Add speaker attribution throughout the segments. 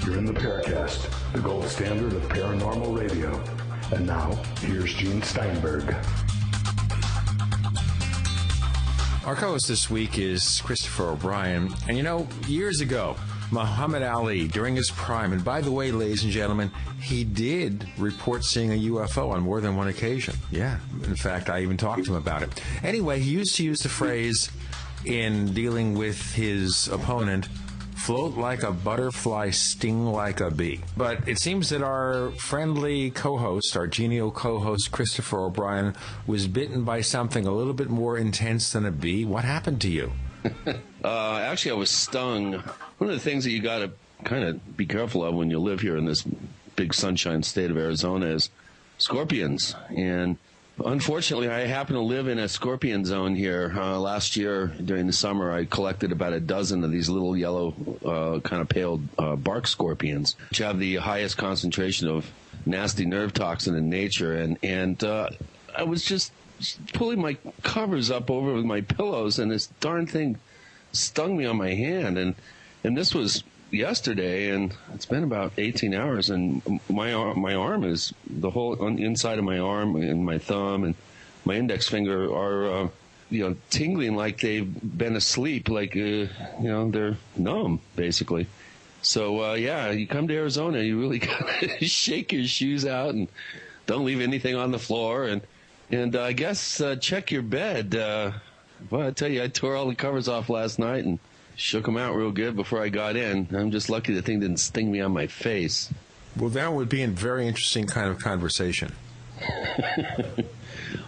Speaker 1: You're in the Paracast, the gold standard of paranormal radio. And now, here's Gene Steinberg.
Speaker 2: Our co-host this week is Christopher O'Brien. And you know, years ago, Muhammad Ali, during his prime, and by the way, ladies and gentlemen, he did report seeing a UFO on more than one occasion. Yeah, in fact, I even talked to him about it. Anyway, he used to use the phrase in dealing with his opponent, float like a butterfly, sting like a bee. But it seems that our friendly co-host, our genial co-host, Christopher O'Brien, was bitten by something a little bit more intense than a bee. What happened to you?
Speaker 3: Actually, I was stung. One of the things that you got to kind of be careful of when you live here in this big sunshine state of Arizona is scorpions. And unfortunately, I happen to live in a scorpion zone here. Last year, during the summer, I collected about a dozen of these little yellow, kind of pale bark scorpions, which have the highest concentration of nasty nerve toxin in nature. And I was just pulling my covers up over my pillows, and this darn thing stung me on my hand. And this was yesterday, and it's been about 18 hours, and my arm is, the whole inside of my arm and my thumb and my index finger are tingling like they've been asleep, like they're numb basically. So you come to Arizona, you really gotta shake your shoes out and don't leave anything on the floor, and I guess check your bed. Well, I tell you, I tore all the covers off last night and shook them out real good before I got in. I'm just lucky the thing didn't sting me on my face.
Speaker 2: Well, that would be a very interesting kind of conversation.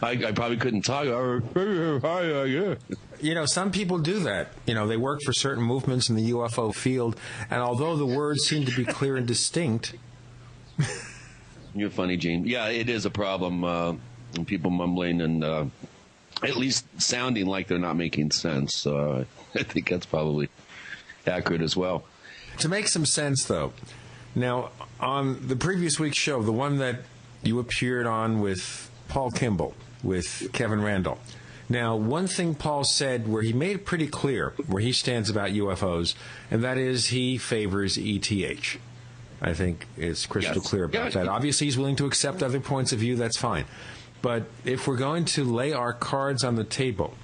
Speaker 3: I probably couldn't talk.
Speaker 2: You know, some people do that. You know, they work for certain movements in the UFO field, and although the words seem to be clear and distinct...
Speaker 3: You're funny, Gene. Yeah, it is a problem. People mumbling and at least sounding like they're not making sense. I think that's probably accurate as well.
Speaker 2: To make some sense, though, now, on the previous week's show, the one that you appeared on with Paul Kimball, with Kevin Randall, now, one thing Paul said where he made it pretty clear where he stands about UFOs, and that is he favors ETH. I think it's crystal clear about that. Obviously, he's willing to accept other points of view. That's fine. But if we're going to lay our cards on the table,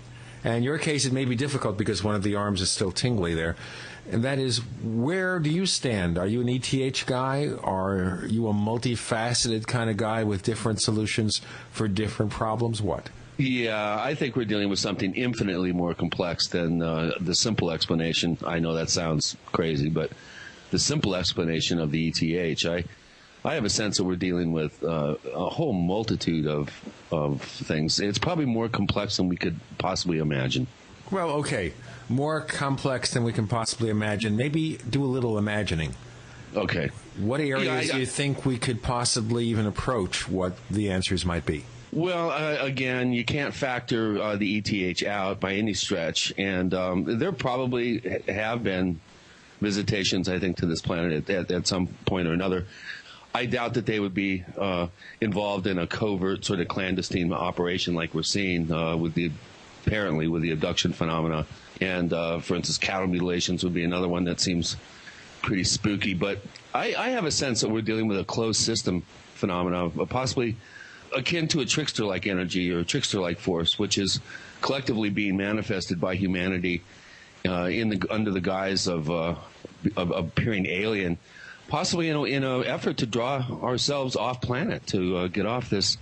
Speaker 2: and in your case it may be difficult because one of the arms is still tingly there, and that is, where do you stand? Are you an ETH guy? Are you a multifaceted kind of guy with different solutions for different problems? What?
Speaker 3: Yeah, I think we're dealing with something infinitely more complex than the simple explanation. I know that sounds crazy, but the simple explanation of the ETH, I have a sense that we're dealing with a whole multitude of things. It's probably more complex than we could possibly imagine.
Speaker 2: Well, okay. More complex than we can possibly imagine. Maybe do a little imagining.
Speaker 3: Okay.
Speaker 2: What areas do you think we could possibly even approach what the answers might be?
Speaker 3: Well, again, you can't factor the ETH out by any stretch. And there probably have been visitations, I think, to this planet at some point or another. I doubt that they would be involved in a covert sort of clandestine operation like we're seeing with the abduction phenomena. And, for instance, cattle mutilations would be another one that seems pretty spooky. But I have a sense that we're dealing with a closed system phenomena, possibly akin to a trickster-like energy or a trickster-like force, which is collectively being manifested by humanity under the guise of appearing alien. Possibly in an effort to draw ourselves off planet, to get off this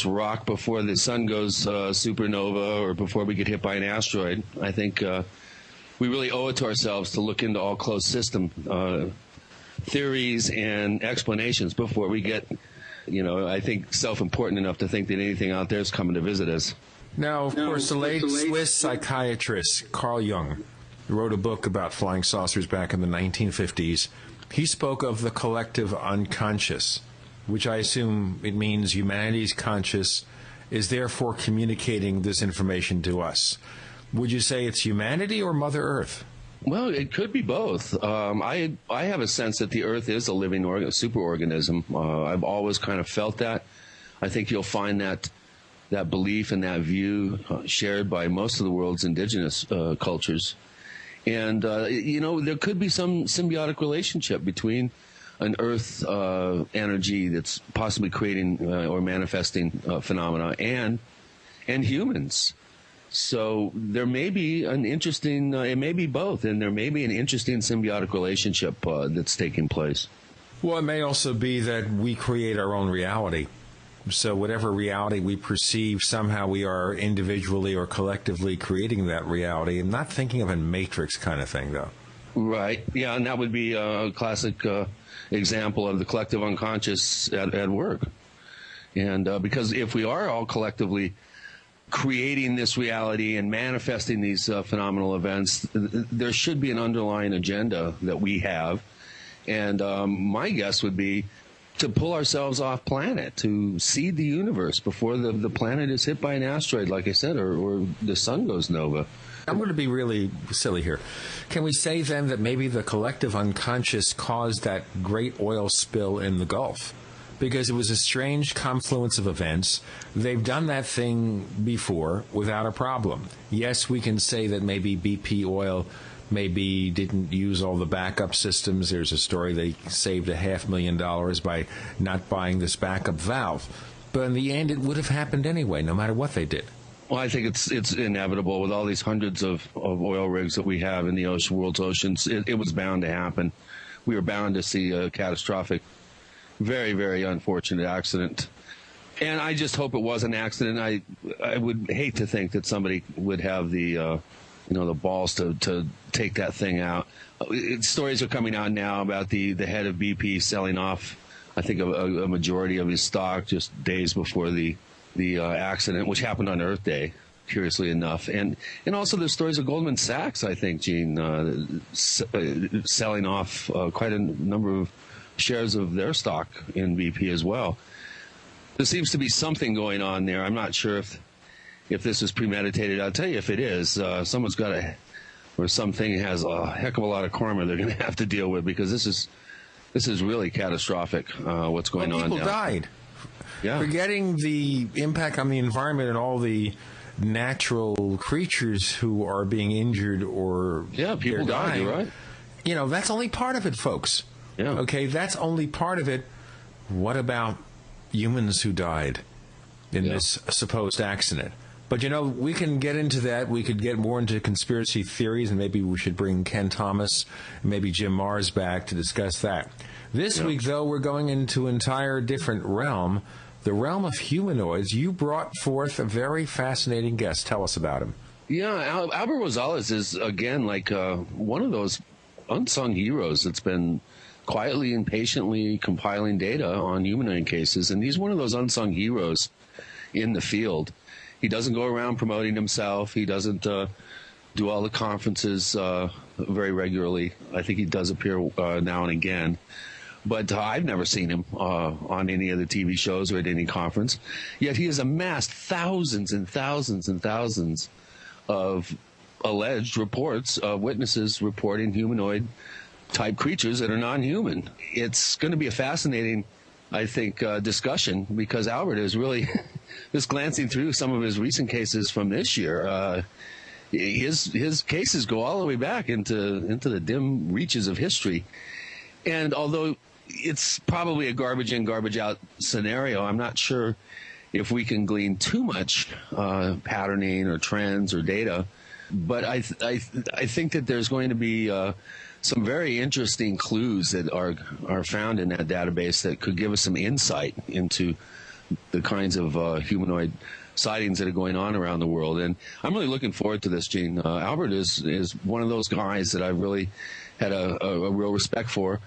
Speaker 3: rock before the sun goes supernova or before we get hit by an asteroid. I think we really owe it to ourselves to look into all closed system theories and explanations before we get, I think, self-important enough to think that anything out there is coming to visit us.
Speaker 2: Now, of course, the late Swiss psychiatrist Carl Jung wrote a book about flying saucers back in the 1950s. He spoke of the collective unconscious, which I assume it means humanity's conscious is therefore communicating this information to us. Would you say it's humanity or Mother Earth?
Speaker 3: Well, it could be both. I have a sense that the Earth is a living superorganism. I've always kind of felt that. I think you'll find that belief and that view shared by most of the world's indigenous cultures. And, there could be some symbiotic relationship between an Earth energy that's possibly creating or manifesting phenomena and humans. So there may be an interesting, it may be both, and there may be an interesting symbiotic relationship that's taking place.
Speaker 2: Well, it may also be that we create our own reality. So whatever reality we perceive, somehow we are individually or collectively creating that reality. I'm not thinking of a matrix kind of thing, though.
Speaker 3: Right. Yeah, and that would be a classic example of the collective unconscious at work. And because if we are all collectively creating this reality and manifesting these phenomenal events, there should be an underlying agenda that we have. And my guess would be to pull ourselves off planet, to seed the universe before the planet is hit by an asteroid, like I said, or the sun goes nova.
Speaker 2: I'm going to be really silly here. Can we say then that maybe the collective unconscious caused that great oil spill in the Gulf? Because it was a strange confluence of events. They've done that thing before without a problem. Yes, we can say that maybe BP oil maybe didn't use all the backup systems. There's a story they saved $500,000 by not buying this backup valve. But in the end, it would have happened anyway, no matter what they did.
Speaker 3: Well, I think it's inevitable with all these hundreds of oil rigs that we have in the world's oceans. It was bound to happen. We were bound to see a catastrophic, very, very unfortunate accident. And I just hope it was an accident. I would hate to think that somebody would have the the balls to take that thing out. Stories are coming out now about the head of BP selling off, I think, a majority of his stock just days before the accident, which happened on Earth Day, curiously enough. And also there's stories of Goldman Sachs, I think, Gene, selling off quite a number of shares of their stock in BP as well. There seems to be something going on there. I'm not sure if this is premeditated. I'll tell you if it is. Someone's got or something has a heck of a lot of karma they're going to have to deal with, because this is really catastrophic, what's going on now.
Speaker 2: People died.
Speaker 3: Yeah.
Speaker 2: Forgetting the impact on the environment and all the natural creatures who are being injured or
Speaker 3: people
Speaker 2: dying.
Speaker 3: You're right.
Speaker 2: That's only part of it, folks.
Speaker 3: Yeah.
Speaker 2: Okay, that's only part of it. What about humans who died in this supposed accident? But, we can get into that. We could get more into conspiracy theories, and maybe we should bring Ken Thomas and maybe Jim Mars back to discuss that. This week, though, we're going into an entire different realm, the realm of humanoids. You brought forth a very fascinating guest. Tell us about him.
Speaker 3: Yeah, Albert Rosales is, again, like one of those unsung heroes that's been quietly and patiently compiling data on humanoid cases, and he's one of those unsung heroes in the field. He doesn't go around promoting himself. He doesn't do all the conferences very regularly. I think he does appear now and again. But I've never seen him on any of the TV shows or at any conference. Yet he has amassed thousands and thousands and thousands of alleged reports of witnesses reporting humanoid-type creatures that are non-human. It's going to be a fascinating, I think, discussion, because Albert is really just glancing through some of his recent cases from this year. His cases go all the way back into the dim reaches of history. And although it's probably a garbage in, garbage out scenario, I'm not sure if we can glean too much patterning or trends or data. But I think that there's going to be some very interesting clues that are found in that database that could give us some insight into the kinds of humanoid sightings that are going on around the world. And I'm really looking forward to this, Gene. Albert is one of those guys that I've really had a real respect for.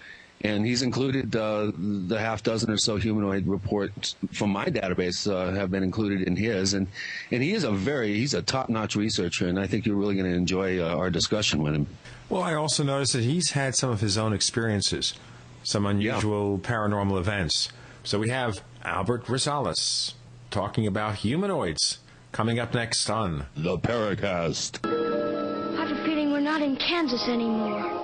Speaker 3: And he's included the half dozen or so humanoid reports from my database have been included in his. And he's a top-notch researcher, and I think you're really going to enjoy our discussion with him.
Speaker 2: Well, I also noticed that he's had some of his own experiences, some unusual paranormal events. So we have Albert Rosales talking about humanoids coming up next on
Speaker 3: the Paracast.
Speaker 4: I have a feeling we're not in Kansas anymore.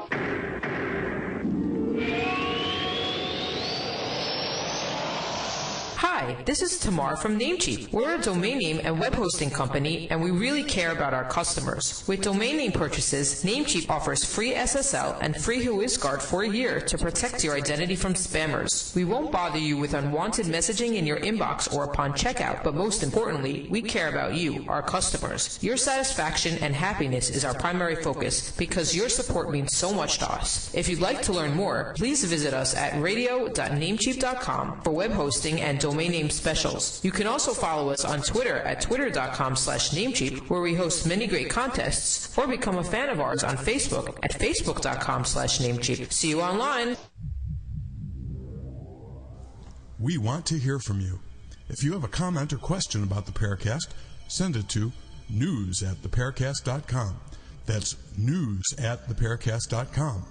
Speaker 5: Hi, Hi, this is Tamar from Namecheap. We're a domain name and web hosting company, and we really care about our customers. With domain name purchases, Namecheap offers free SSL and free WhoisGuard for a year to protect your identity from spammers. We won't bother you with unwanted messaging in your inbox or upon checkout, but most importantly, we care about you, our customers. Your satisfaction and happiness is our primary focus because your support means so much to us. If you'd like to learn more, please visit us at radio.namecheap.com for web hosting and domain name specials. You can also follow us on Twitter at twitter.com/Namecheap, where we host many great contests, or become a fan of ours on Facebook at facebook.com/Namecheap. See you online.
Speaker 6: We want to hear from you. If you have a comment or question about the Paracast, send it to news@theparacast.com. That's news@theparacast.com.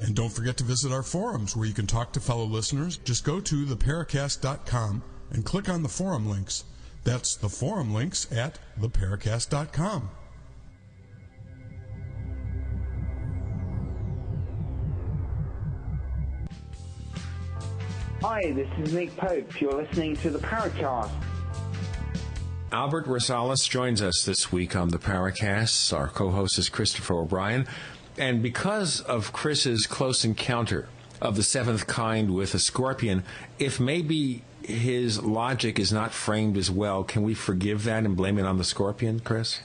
Speaker 6: And don't forget to visit our forums where you can talk to fellow listeners. Just go to theparacast.com and click on the forum links. That's the forum links at theparacast.com.
Speaker 7: Hi, this is Nick Pope. You're listening to the Paracast.
Speaker 2: Albert Rosales joins us this week on the Paracast. Our co-host is Christopher O'Brien. And because of Chris's close encounter of the seventh kind with a scorpion, if maybe his logic is not framed as well, can we forgive that and blame it on the scorpion, Chris?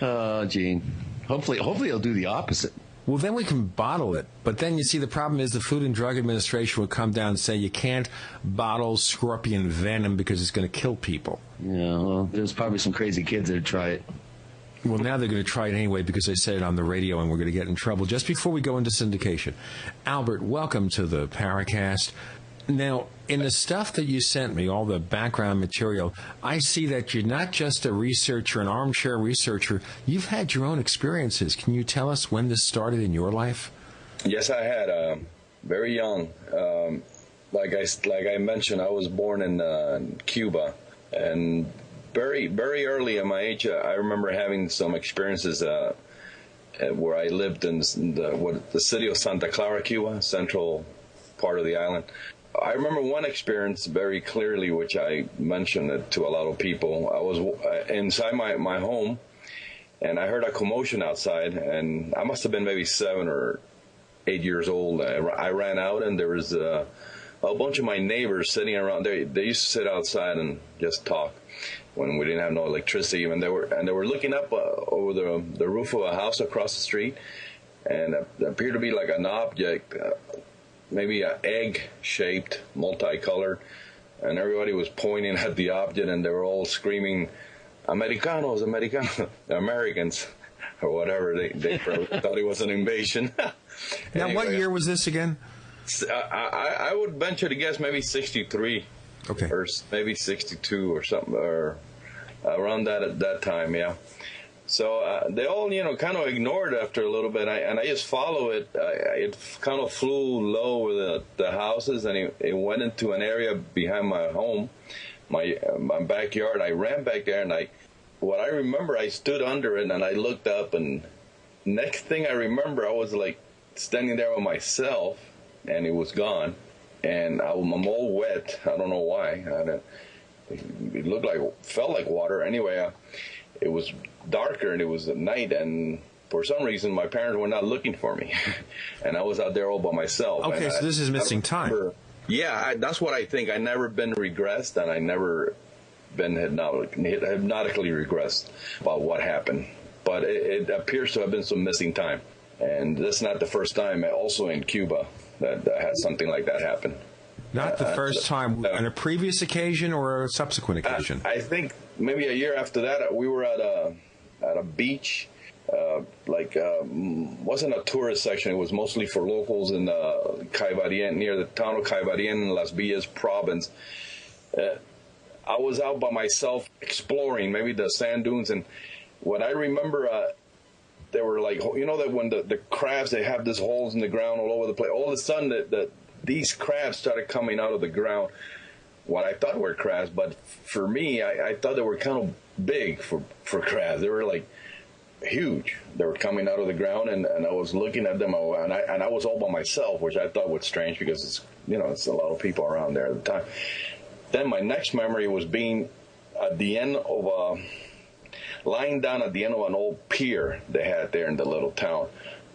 Speaker 3: Oh, Gene. Hopefully he'll do the opposite.
Speaker 2: Well, then we can bottle it. But then, you see, the problem is the Food and Drug Administration will come down and say you can't bottle scorpion venom because it's going to kill people.
Speaker 3: Yeah, well, there's probably some crazy kids that try it.
Speaker 2: Well, now they're going to try it anyway because they said it on the radio and we're going to get in trouble. Just before we go into syndication, Albert, welcome to the Paracast. Now, in the stuff that you sent me, all the background material, I see that you're not just a researcher, an armchair researcher. You've had your own experiences. Can you tell us when this started in your life?
Speaker 8: Yes, I had. Very young. Like I mentioned, I was born in Cuba, and very early at my age, I remember having some experiences where I lived in the city of Santa Clara, Cuba, central part of the island. I remember one experience very clearly, which I mentioned it to a lot of people. I was inside my home, and I heard a commotion outside, and I must have been maybe 7 or 8 years old. I ran out, and there was a bunch of my neighbors sitting around. They used to sit outside and just talk when we didn't have no electricity, and they were looking up over the roof of a house across the street, and it appeared to be like an object, maybe an egg-shaped, multicolored, and everybody was pointing at the object, and they were all screaming, "Americanos, Americanos," Americans, or whatever. They probably thought it was an invasion.
Speaker 2: Now,
Speaker 8: Anyway,
Speaker 2: what year was this again?
Speaker 8: I would venture to guess maybe 63.
Speaker 2: Okay.
Speaker 8: Or maybe 62 or something, or around that time, yeah. So they all, kind of ignored after a little bit, and I just follow it. It kind of flew low over the houses, and it went into an area behind my home, my backyard. I ran back there, and what I remember, I stood under it, and I looked up, and next thing I remember, I was like standing there with myself, and it was gone. And I'm all wet. I don't know why. It felt like water. Anyway, it was darker and it was at night. And for some reason, my parents were not looking for me, and I was out there all by myself.
Speaker 2: Okay, so this is missing time.
Speaker 8: Yeah, that's what I think. I never been regressed, and I never been hypnotically regressed about what happened. But it appears to have been some missing time, and that's not the first time. Also in Cuba, that had something like that happen.
Speaker 2: Not the first time. On a previous occasion or a subsequent occasion?
Speaker 8: I think maybe a year after that, we were at a beach. Wasn't a tourist section. It was mostly for locals in Caibarien, near the town of Caibarien in Las Villas province. I was out by myself exploring, maybe the sand dunes, and what I remember, they were like, that when the crabs, they have these holes in the ground all over the place. All of a sudden, these crabs started coming out of the ground. What I thought were crabs, but for me, I thought they were kind of big for crabs. They were like huge. They were coming out of the ground, and I was looking at them, and I was all by myself, which I thought was strange because it's a lot of people around there at the time. Then my next memory was being at the end of lying down at the end of an old pier they had there in the little town,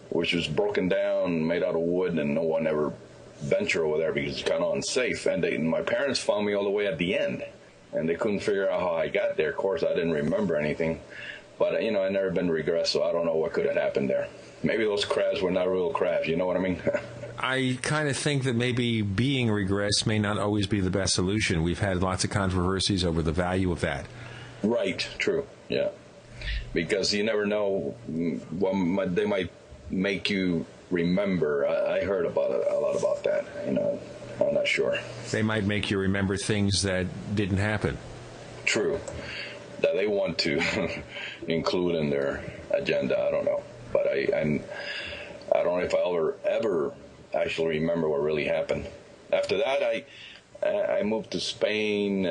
Speaker 8: which was broken down, made out of wood, and no one ever ventured over there because it's kind of unsafe. And my parents found me all the way at the end, and they couldn't figure out how I got there. Of course, I didn't remember anything, but I never been regressed, so I don't know what could have happened there. Maybe those crabs were not real crabs, you know what I mean?
Speaker 2: I kind of think that maybe being regressed may not always be the best solution. We've had lots of controversies over the value of that.
Speaker 8: Right, true, yeah. Because you never know what they might make you remember. I heard a lot about that, I'm not sure.
Speaker 2: They might make you remember things that didn't happen.
Speaker 8: True, that they want to include in their agenda, I don't know. But I don't know if I'll ever actually remember what really happened. After that, I moved to Spain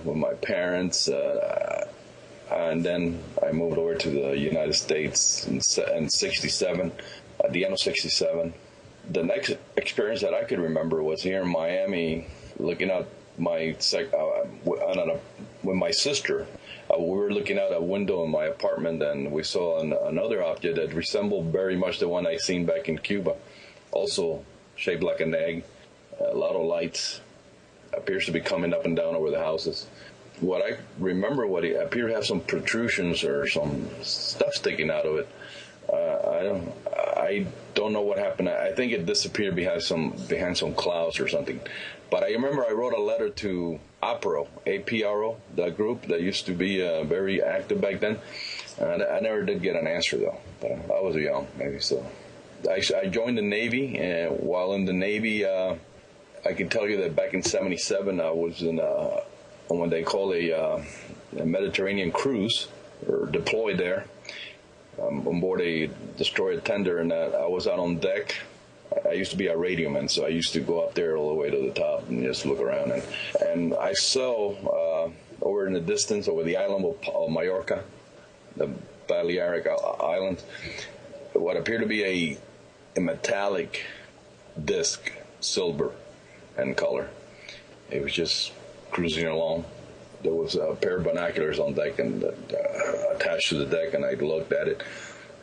Speaker 8: with my parents, and then I moved over to the United States in 67, at the end of 67. The next experience that I could remember was here in Miami, looking out with my sister. We were looking out a window in my apartment, and we saw another object that resembled very much the one I seen back in Cuba. Also shaped like an egg, a lot of lights, appears to be coming up and down over the houses. What I remember, it appeared to have some protrusions or some stuff sticking out of it. I don't know what happened. I think it disappeared behind some clouds or something. But I remember I wrote a letter to APRO, APRO, the group that used to be very active back then. I never did get an answer, though. But I was young, maybe so. I joined the Navy, and while in the Navy, I can tell you that back in 77, I was in what they call a Mediterranean cruise, or deployed there, on board a destroyer tender, and I was out on deck. I used to be a radioman, so I used to go up there all the way to the top and just look around. And I saw over in the distance, over the island of Mallorca, the Balearic Islands, what appeared to be a metallic disc, silver in color. It was just cruising along. There was a pair of binoculars on deck and attached to the deck, and I looked at it,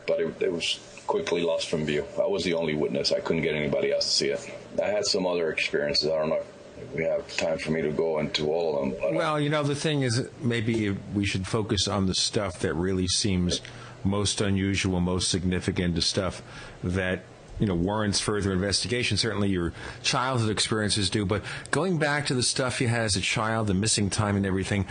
Speaker 8: but it was quickly lost from view. I was the only witness. I couldn't get anybody else to see it. I had some other experiences. I don't know if we have time for me to go into all of them. But,
Speaker 2: well, the thing is, maybe we should focus on the stuff that really seems most unusual, most significant, the stuff that warrants further investigation. Certainly your childhood experiences do, but going back to the stuff you had as a child, the missing time and everything,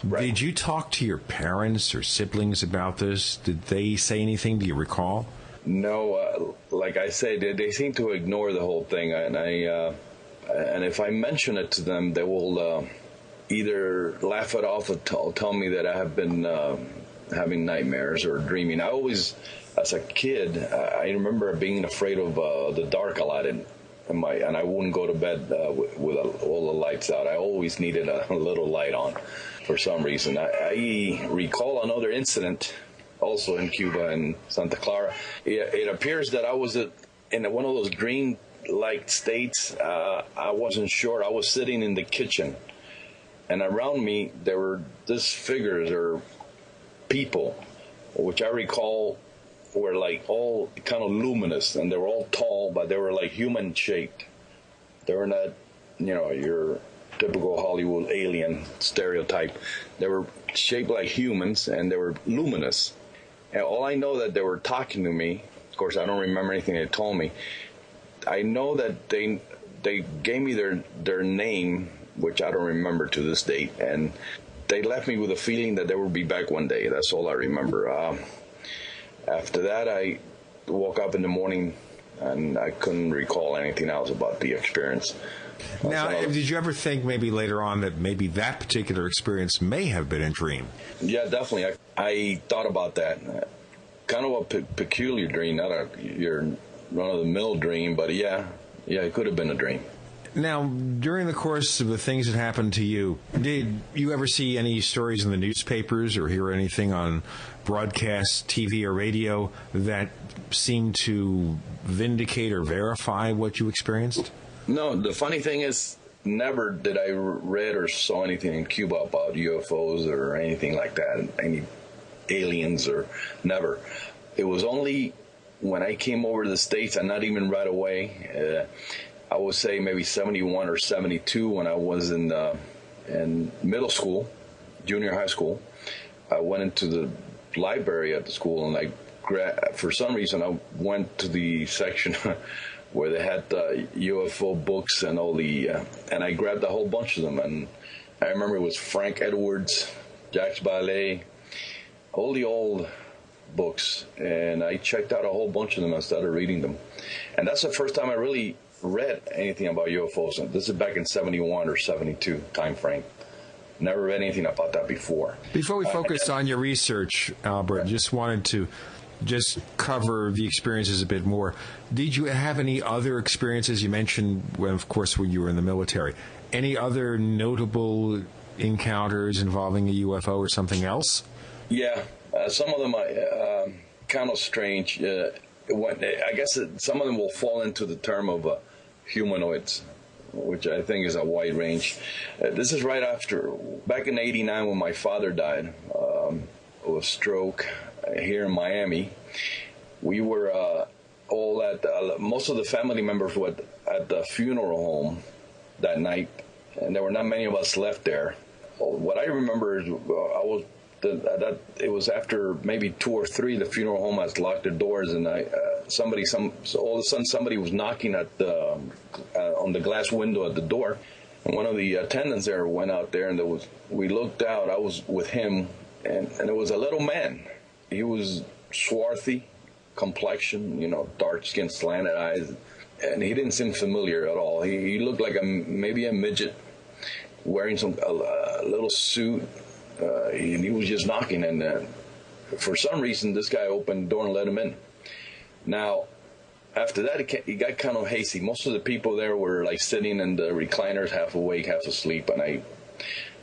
Speaker 2: right. Did you talk to your parents or siblings about this? Did they say anything? Do you recall?
Speaker 8: No, like I say, they seem to ignore the whole thing, and if I mention it to them, they will either laugh it off or tell me that I have been having nightmares or dreaming. I always, as a kid, I remember being afraid of the dark a lot, and I wouldn't go to bed with all the lights out. I always needed a little light on for some reason. I recall another incident also in Cuba and Santa Clara. It appears that I was in one of those green light states. I wasn't sure. I was sitting in the kitchen, and around me there were these figures or people, which I recall were like all kind of luminous, and they were all tall, but they were like human shaped. They were not, your typical Hollywood alien stereotype. They were shaped like humans, and they were luminous. And all I know that they were talking to me. Of course, I don't remember anything they told me. I know that they gave me their name, which I don't remember to this date, and they left me with a feeling that they would be back one day. That's all I remember. After that, I woke up in the morning, and I couldn't recall anything else about the experience.
Speaker 2: Now, did you ever think maybe later on that maybe that particular experience may have been a dream?
Speaker 8: Yeah, definitely. I thought about that. Kind of a peculiar dream, not your run-of-the-mill dream, but yeah, it could have been a dream.
Speaker 2: Now, during the course of the things that happened to you, did you ever see any stories in the newspapers or hear anything on broadcast TV or radio that seemed to vindicate or verify what you experienced?
Speaker 8: No, the funny thing is, never did I read or saw anything in Cuba about UFOs or anything like that, any aliens or never. It was only when I came over to the States, and not even right away, I would say maybe 71 or 72 when I was in middle school, junior high school. I went into the library at the school, and for some reason I went to the section where they had UFO books and all and I grabbed a whole bunch of them. And I remember it was Frank Edwards, Jacques Vallée, all the old books, and I checked out a whole bunch of them and started reading them. And that's the first time I really read anything about UFOs. And this is back in 71 or 72 time frame. Never read anything about that before.
Speaker 2: Before we focus on your research, Albert, just wanted to cover the experiences a bit more. Did you have any other experiences? You mentioned, of course, when you were in the military. Any other notable encounters involving a UFO or something else?
Speaker 8: Yeah, some of them are kind of strange. I guess some of them will fall into the term of humanoids, which I think is a wide range. This is right after, back in '89 when my father died of a stroke here in Miami. We were all most of the family members were at the funeral home that night, and there were not many of us left there. What I remember is it was after maybe 2 or 3, the funeral home has locked their doors, and so all of a sudden somebody was knocking at on the glass window at the door, and one of the attendants there went out there, and we looked out. I was with him, and it was a little man. He was swarthy complexion, dark skin, slanted eyes, and he didn't seem familiar at all. He looked like maybe a midget wearing a little suit. He was just knocking, and for some reason this guy opened the door and let him in. Now, after that, he got kind of hasty. Most of the people there were sitting in the recliners, half awake, half asleep, and I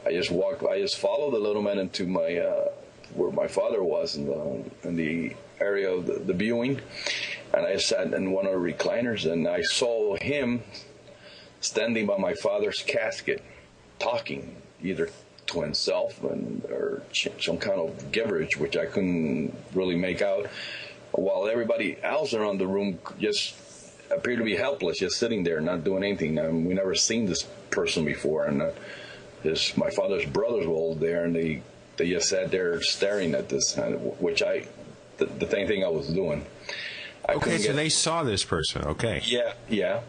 Speaker 8: just followed the little man into where my father was in the area of the viewing, and I sat in one of the recliners, and I saw him standing by my father's casket, talking either to himself or some kind of gibberish, which I couldn't really make out, while everybody else around the room just appeared to be helpless, just sitting there, not doing anything. We never seen this person before, and my father's brothers were all there, and they just sat there staring at this, which the same thing I was doing.
Speaker 2: Okay, so they saw this person, okay.
Speaker 8: Yeah.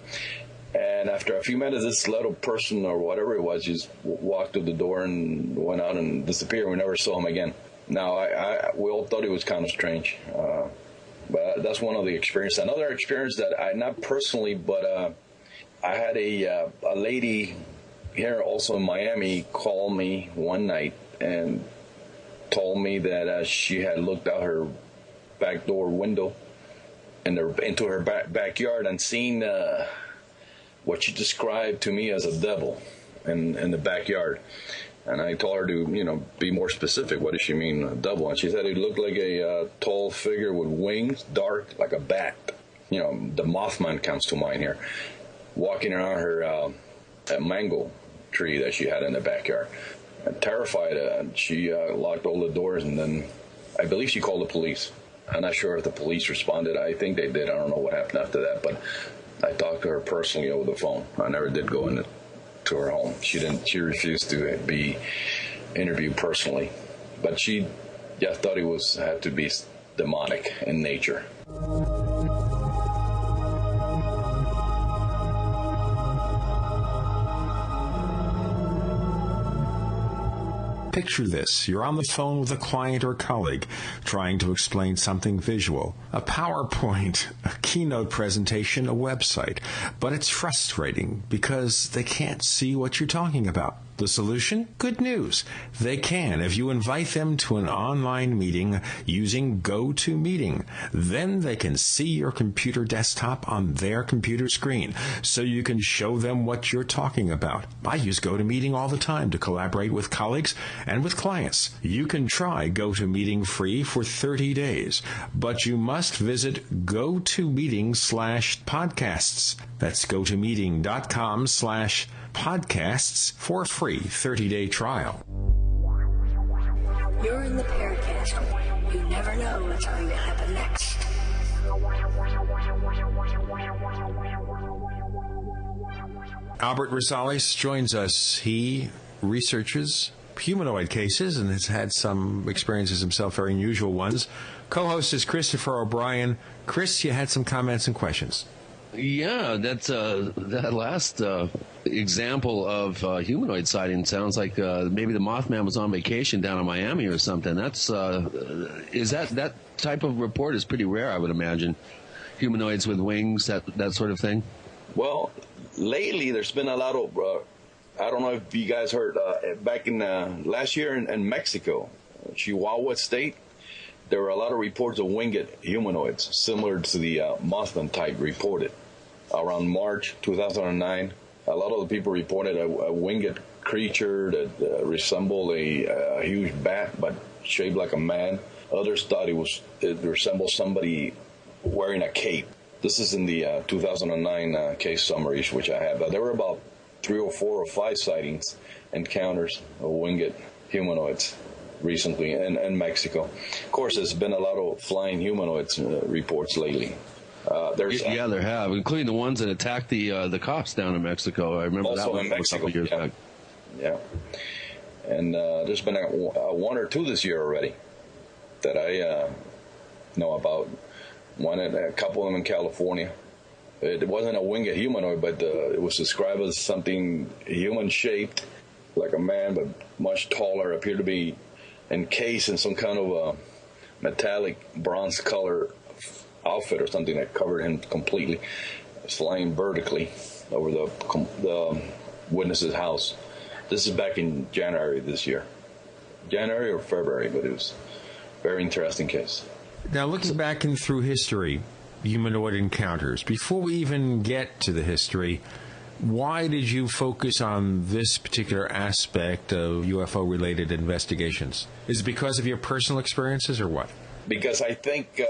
Speaker 8: And after a few minutes, this little person or whatever it was just walked through the door and went out and disappeared. We never saw him again. Now, we all thought it was kind of strange. But that's one of the experiences. Another experience that not personally, but I had a lady here also in Miami call me one night and told me that she had looked out her back door window into her backyard and seen what she described to me as a devil in the backyard. And I told her to, be more specific. What does she mean, a devil? And she said it looked like a tall figure with wings, dark, like a bat. The Mothman comes to mind here, walking around her mango tree that she had in the backyard. And terrified, she locked all the doors, and then I believe she called the police. I'm not sure if the police responded. I think they did. I don't know what happened after that, but I talked to her personally over the phone. I never did go to her home. She refused to be interviewed personally, but she thought it had to be demonic in nature.
Speaker 2: Picture this. You're on the phone with a client or colleague trying to explain something visual. A PowerPoint, a keynote presentation, a website. But it's frustrating because they can't see what you're talking about. The solution? Good news. They can if you invite them to an online meeting using GoToMeeting. Then they can see your computer desktop on their computer screen, so you can show them what you're talking about. I use GoToMeeting all the time to collaborate with colleagues and with clients. You can try GoToMeeting free for 30 days, but you must visit GoToMeeting/podcasts. That's GoToMeeting.com/podcasts. podcasts for a free 30-day trial.
Speaker 9: You're in the Paracast. You never know what's going to happen next.
Speaker 2: Albert Rosales joins us. He researches humanoid cases and has had some experiences himself, very unusual ones. Co-host is Christopher O'Brien. Chris, you had some comments and questions.
Speaker 3: Yeah, that's that last example of humanoid sighting sounds like maybe the Mothman was on vacation down in Miami or something. That's is that type of report is pretty rare, I would imagine. Humanoids with wings, that sort of thing.
Speaker 8: Well, lately there's been a lot of I don't know if you guys heard back in last year in Mexico, Chihuahua State. There were a lot of reports of winged humanoids, similar to the Mothman type reported. Around March 2009, a lot of the people reported a winged creature that resembled a huge bat, but shaped like a man. Others thought it resembled somebody wearing a cape. This is in the 2009 case summaries, which I have. There were about 3 or 4 or 5 sightings, encounters of winged humanoids recently in Mexico. Of course, there's been a lot of flying humanoids reports lately.
Speaker 3: There have, including the ones that attacked the cops down in Mexico. I remember
Speaker 8: also
Speaker 3: that one
Speaker 8: in Mexico,
Speaker 3: a couple years back.
Speaker 8: Yeah, and there's been a 1 or 2 this year already that I know about. A couple of them in California. It wasn't a winged humanoid, but it was described as something human-shaped, like a man, but much taller. Appeared to be encased in some kind of metallic bronze color outfit or something that covered him completely, flying vertically over the witness's house. This is back in January this year. January or February, but it was a very interesting case.
Speaker 2: Now, looking back in through history, humanoid encounters, before we even get to the history, why did you focus on this particular aspect of UFO-related investigations? Is it because of your personal experiences or what?
Speaker 8: Because I think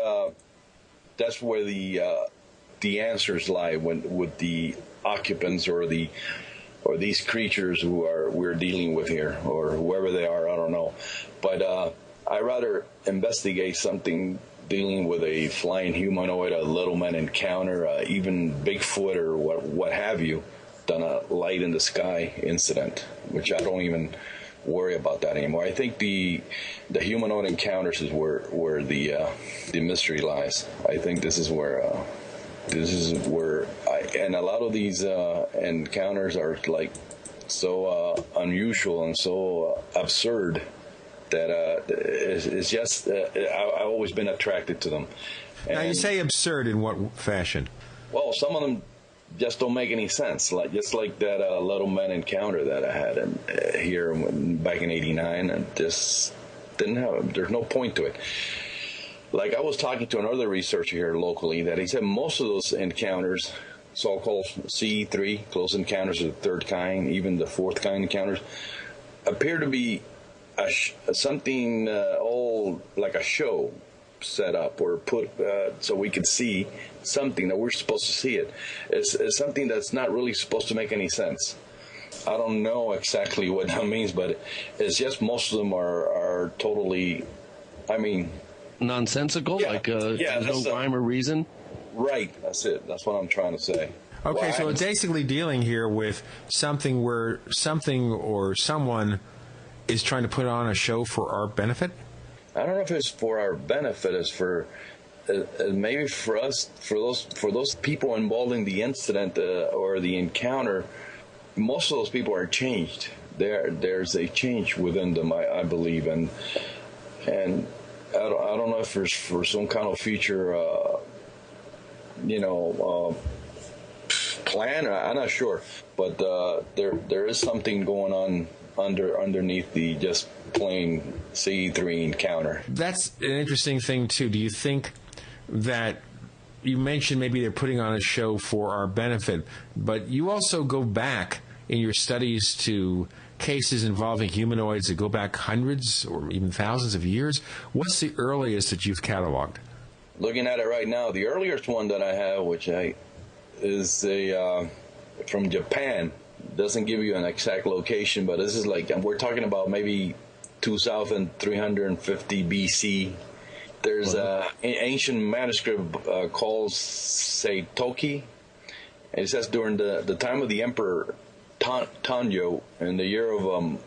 Speaker 8: that's where the answers lie with the occupants or these creatures who we're dealing with here, or whoever they are, I don't know. But I rather investigate something dealing with a flying humanoid, a little man encounter, even Bigfoot or what have you, than a light in the sky incident, which I don't even worry about that anymore. I think the humanoid encounters is where the mystery lies. I think this is where and a lot of these encounters are like so unusual and so absurd that it's just I've always been attracted to them. And,
Speaker 2: now, you say absurd in what fashion?
Speaker 8: Well, some of them just don't make any sense. Just like that little man encounter that I had here back in '89, and just didn't have. There's no point to it. Like, I was talking to another researcher here locally that he said most of those encounters, so-called CE3, close encounters of the third kind, even the fourth kind encounters, appear to be something all like a show set up or put so we could see something that we're supposed to see it. It's something that's not really supposed to make any sense. I don't know exactly what that means, but it's just most of them are totally, I mean...
Speaker 3: nonsensical?
Speaker 8: Yeah,
Speaker 3: there's no rhyme or reason?
Speaker 8: Right, that's it. That's what I'm trying to say.
Speaker 2: Okay, so it's basically dealing here with something where something or someone is trying to put on a show for our benefit?
Speaker 8: I don't know if it's for our benefit, it's for maybe for us, for those people involved in the incident or the encounter. Most of those people are changed. There's a change within them, I believe, and I don't know if there's for some kind of future, plan. I'm not sure, but there is something going on underneath the just plain C3 encounter.
Speaker 2: That's an interesting thing too. Do you think that you mentioned maybe they're putting on a show for our benefit, but you also go back in your studies to cases involving humanoids that go back hundreds or even thousands of years? What's the earliest that you've cataloged?
Speaker 8: Looking at it right now, the earliest one that I have, is from Japan, Doesn't give you an exact location, but this is like, we're talking about maybe 2350 BC. There's an ancient manuscript called Seitoki. It says during the time of the Emperor Tanyo, in the year of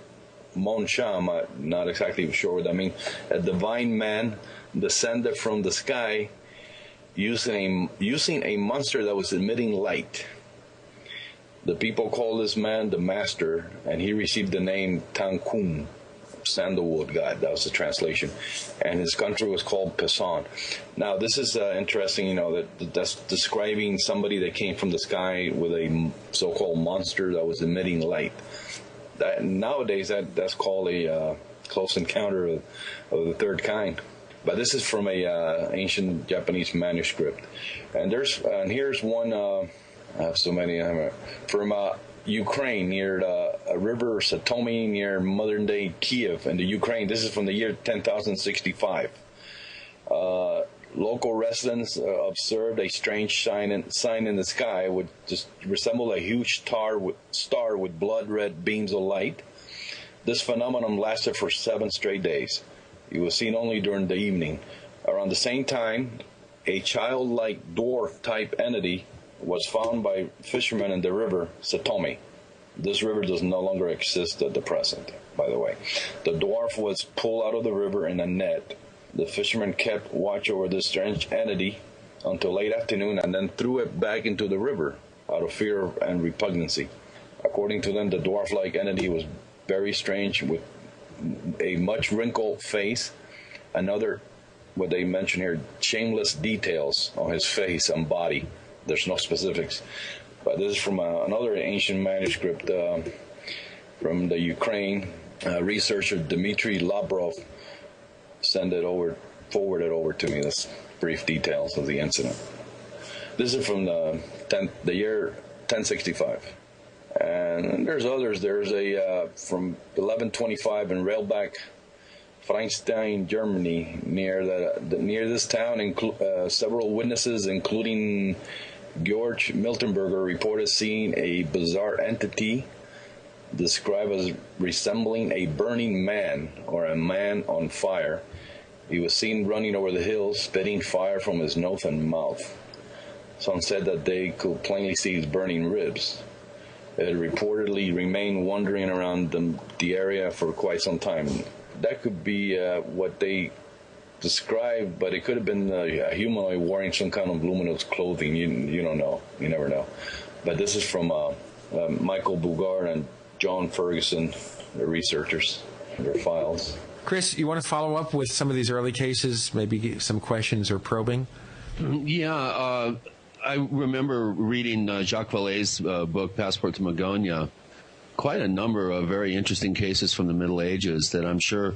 Speaker 8: Monsha, I'm not exactly sure what that means, a divine man descended from the sky using a monster that was emitting light. The people called this man the Master, and he received the name Tankun, sandalwood god. That was the translation. And his country was called Pisan. Now, this is interesting, that's describing somebody that came from the sky with a so-called monster that was emitting light. Nowadays, that's called a close encounter of the third kind. But this is from a ancient Japanese manuscript. And here's one, I have so many, from Ukraine, near a river Satomi, near modern-day Kiev in the Ukraine. This is from the year 10,065. Local residents observed a strange sign in the sky, which just resembled a huge star with blood-red beams of light. This phenomenon lasted for 7 straight days. It was seen only during the evening. Around the same time, a childlike dwarf-type entity was found by fishermen in the river Satomi. This river does no longer exist at the present, by the way. The dwarf was pulled out of the river in a net. The fishermen kept watch over this strange entity until late afternoon and then threw it back into the river out of fear and repugnancy. According to them, the dwarf-like entity was very strange, with a much wrinkled face, another, what they mention here, shameless details on his face and body. There's no specifics. But this is from another ancient manuscript from the Ukraine. Researcher Dmitry Labrov forwarded over to me this brief details of the incident. This is from the year 1065. And there's others. There's a from 1125 in Railbach, Freinstein, Germany. Near this town, several witnesses, including George Miltenberger, reported seeing a bizarre entity described as resembling a burning man or a man on fire. He was seen running over the hills, spitting fire from his nose and mouth. Some said that they could plainly see his burning ribs. It had reportedly remained wandering around the area for quite some time. That could be what they described, but it could have been a humanoid wearing some kind of luminous clothing. You don't know. You never know. But this is from Michael Bugard and John Ferguson, the researchers, their files.
Speaker 2: Chris, you want to follow up with some of these early cases, maybe some questions or probing?
Speaker 3: Yeah, I remember reading Jacques Vallée's book, Passport to Magonia, quite a number of very interesting cases from the Middle Ages that I'm sure,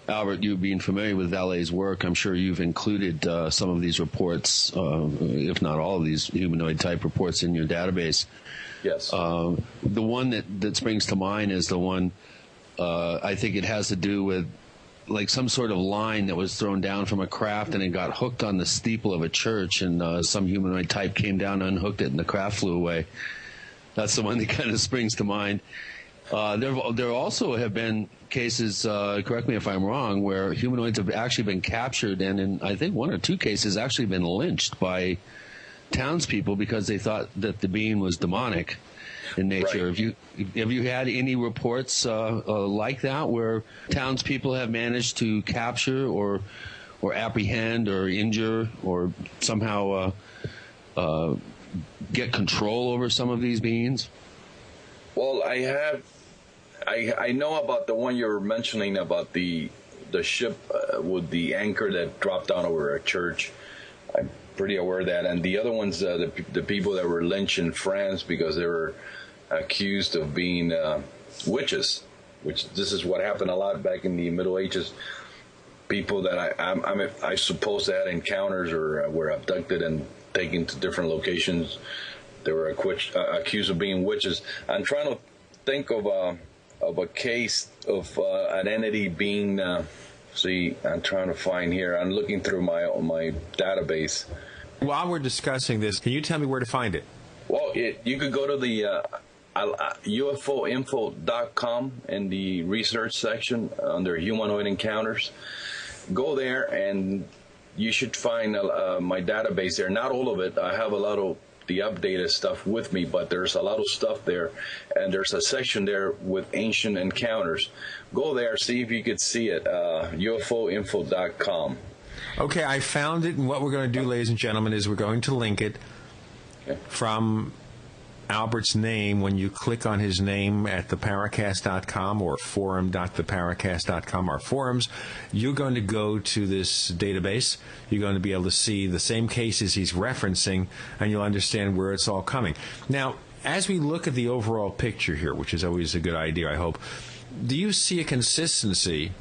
Speaker 3: Albert, you being familiar with Vallée's work, I'm sure you've included some of these reports, if not all of these humanoid-type reports in your database.
Speaker 8: Yes.
Speaker 3: The one that springs to mind is the one, I think it has to do with like some sort of line that was thrown down from a craft and it got hooked on the steeple of a church, and some humanoid type came down, unhooked it, and the craft flew away. That's the one that kind of springs to mind. There also have been cases, correct me if I'm wrong, where humanoids have actually been captured and in, I think, 1 or 2 cases actually been lynched by townspeople because they thought that the being was demonic in nature. Right. Have you had any reports like that where townspeople have managed to capture or apprehend or injure or somehow get control over some of these beings?
Speaker 8: Well, I know about the one you're mentioning about the ship with the anchor that dropped down over a church. I'm pretty aware of that. And the other ones, the people that were lynched in France because they were accused of being witches, which this is what happened a lot back in the Middle Ages. People that I suppose had encounters or were abducted and taken to different locations. They were accused of being witches. I'm trying to think of a case of an entity being. I'm trying to find here. I'm looking through my database.
Speaker 2: While we're discussing this, can you tell me where to find it?
Speaker 8: Well, you could go to the UFOinfo.com in the research section under humanoid encounters. Go there and you should find my database there. Not all of it. I have a lot of the updated stuff with me, but there's a lot of stuff there, and there's a section there with ancient encounters. Go there, see if you could see it. UFOinfo.com.
Speaker 2: Okay, I found it, and what we're going to do, ladies and gentlemen, is we're going to link it from Albert's name. When you click on his name at theparacast.com or forum.theparacast.com, our forums, you're going to go to this database. You're going to be able to see the same cases he's referencing, and you'll understand where it's all coming. Now, as we look at the overall picture here, which is always a good idea, I hope, do you see a consistency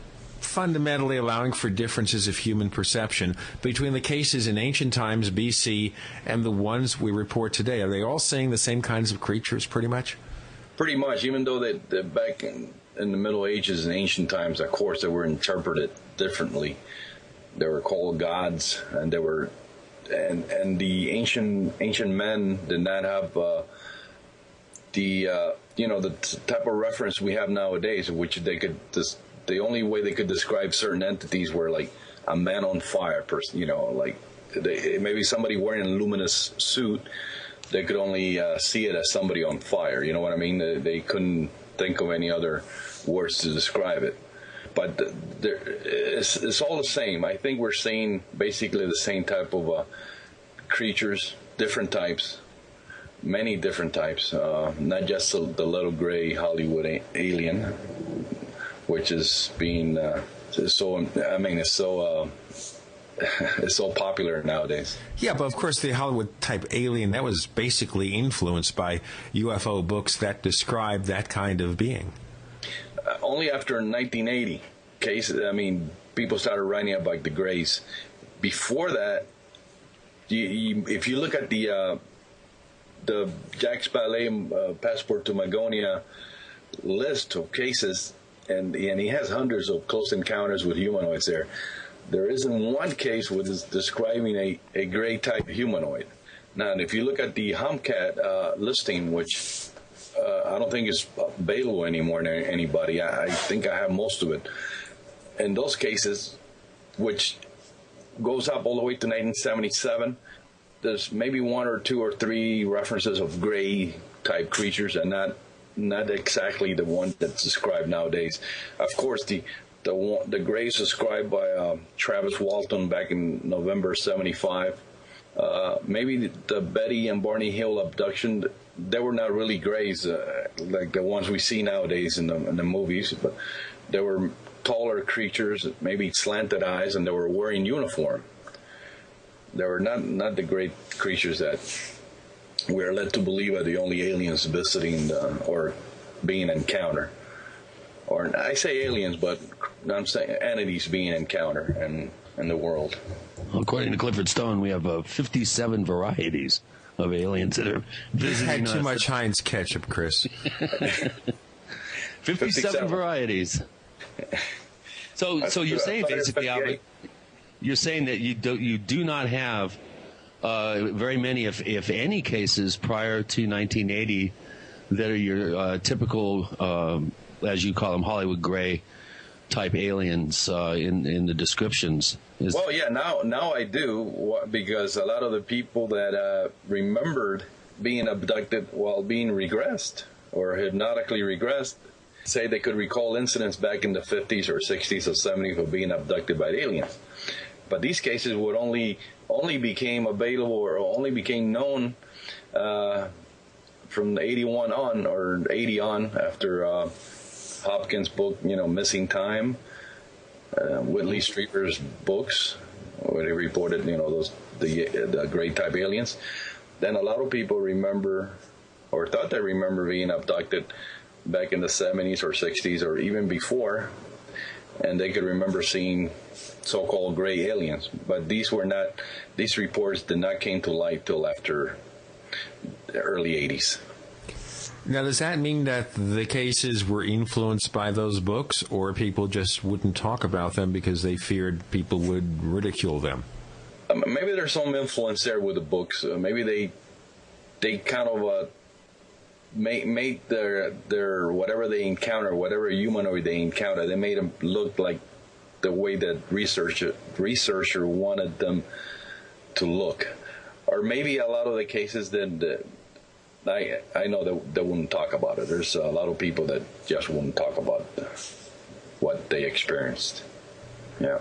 Speaker 2: fundamentally allowing for differences of human perception between the cases in ancient times, BC, and the ones we report today? Are they all seeing the same kinds of creatures, pretty much?
Speaker 8: Pretty much, even though they back in the Middle Ages and ancient times, of course, they were interpreted differently. They were called gods, and they were, and the ancient men did not have the type of reference we have nowadays, which they could just. The only way they could describe certain entities were like a man on fire person, like maybe somebody wearing a luminous suit. They could only see it as somebody on fire. You know what I mean? They couldn't think of any other words to describe it. But it's all the same. I think we're seeing basically the same type of creatures, different types, many different types, not just the little gray Hollywood alien, which is being it's so popular nowadays.
Speaker 2: Yeah, but of course the Hollywood type alien, that was basically influenced by UFO books that describe that kind of being.
Speaker 8: Only after 1980 cases, people started writing about the Greys. Before that, if you look at the Jacques Vallée Passport to Magonia list of cases, and he has hundreds of close encounters with humanoids there. There isn't one case with describing a gray type humanoid. Now, if you look at the Humcat listing, which I don't think is available anymore to anybody, I think I have most of it. In those cases, which goes up all the way to 1977, there's maybe one or two or three references of gray type creatures, and not exactly the one that's described nowadays. Of course, the Greys described by Travis Walton back in November '75. Maybe the Betty and Barney Hill abduction, they were not really Greys like the ones we see nowadays in the movies, but they were taller creatures, maybe slanted eyes, and they were wearing uniform. They were not the great creatures that we are led to believe are the only aliens visiting or being encountered. Or I say aliens, but I'm saying entities being encountered in the world.
Speaker 3: According to Clifford Stone, we have 57 varieties of aliens that are visiting us.
Speaker 2: You've had too much Heinz ketchup, Chris.
Speaker 3: 57 varieties. So you're saying basically, Albert, you're saying that you do not have very many, if any, cases prior to 1980 that are your typical, as you call them, Hollywood gray type aliens in the descriptions.
Speaker 8: Well, yeah, now I do, because a lot of the people that remembered being abducted while being regressed or hypnotically regressed say they could recall incidents back in the 50s or 60s or 70s of being abducted by aliens. But these cases would only became available or only became known from 81 on or 80 on, after Hopkins' book, Missing Time, Whitley Strieber's books, where they reported, the great type aliens. Then a lot of people remember or thought they remember being abducted back in the 70s or 60s or even before, and they could remember seeing so-called gray aliens. But these reports did not came to light till after the early 80s.
Speaker 2: Now, does that mean that the cases were influenced by those books, or people just wouldn't talk about them because they feared people would ridicule them?
Speaker 8: Maybe there's some influence there with the books. Maybe they kind of made their whatever they encounter, whatever humanoid they encounter, they made them look like the way that researcher wanted them to look. Or maybe a lot of the cases that I know that they wouldn't talk about it. There's a lot of people that just wouldn't talk about what they experienced. Yeah.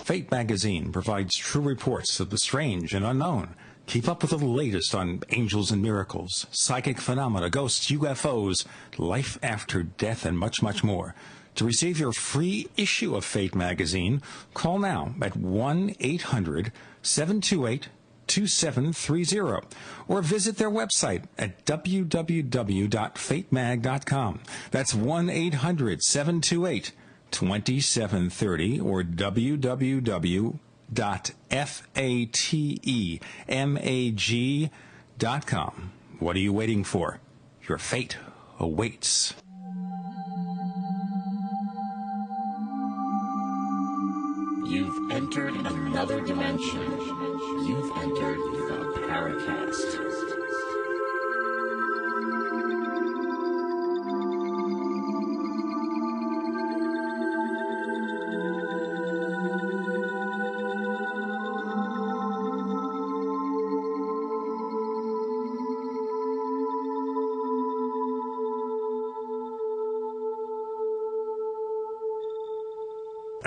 Speaker 10: Fate magazine provides true reports of the strange and unknown. Keep up with the latest on angels and miracles, psychic phenomena, ghosts, UFOs, life after death, and much, much more. To receive your free issue of Fate magazine, call now at 1-800-728-2730 or visit their website at www.fatemag.com. That's 1-800-728-2730 or www.fatemag.com. What are you waiting for? Your fate awaits.
Speaker 11: You've entered another dimension. You've entered the Paracast.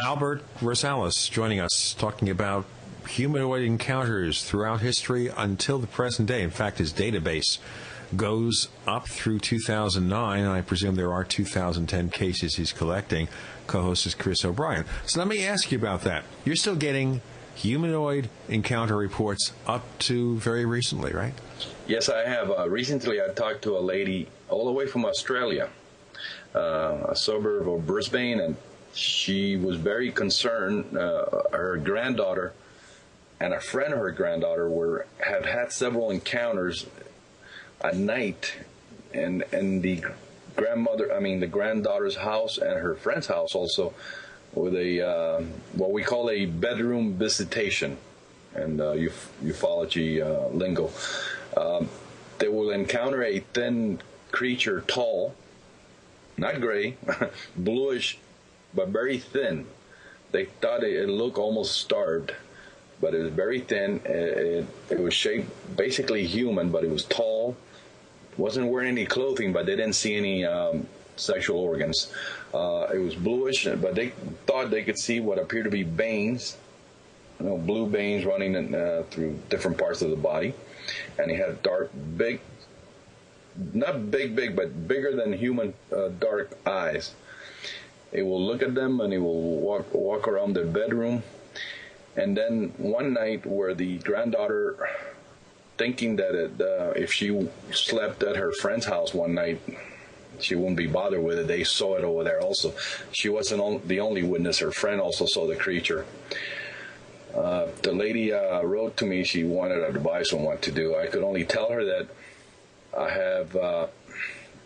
Speaker 2: Albert Rosales joining us, talking about humanoid encounters throughout history until the present day. In fact, his database goes up through 2009, and I presume there are 2010 cases he's collecting. Co-host is Chris O'Brien. So let me ask you about that. You're still getting humanoid encounter reports up to very recently, right?
Speaker 8: Yes, I have. Recently, I talked to a lady all the way from Australia, a suburb of Brisbane, and she was very concerned. Her granddaughter and a friend of her granddaughter have had several encounters at night, and the granddaughter's house and her friend's house also, with a what we call a bedroom visitation, and ufology lingo. They will encounter a thin creature, tall, not gray, bluish, but very thin. They thought it looked almost starved, but it was very thin. It was shaped basically human, but it was tall. Wasn't wearing any clothing, but they didn't see any sexual organs. It was bluish, but they thought they could see what appeared to be veins, blue veins running through different parts of the body. And he had dark, big, not big, but bigger than human dark eyes. He will look at them, and he will walk around their bedroom. And then one night, where the granddaughter, thinking that if she slept at her friend's house one night, she wouldn't be bothered with it, they saw it over there also. She wasn't the only witness. Her friend also saw the creature. The lady wrote to me. She wanted advice on what to do. I could only tell her that I have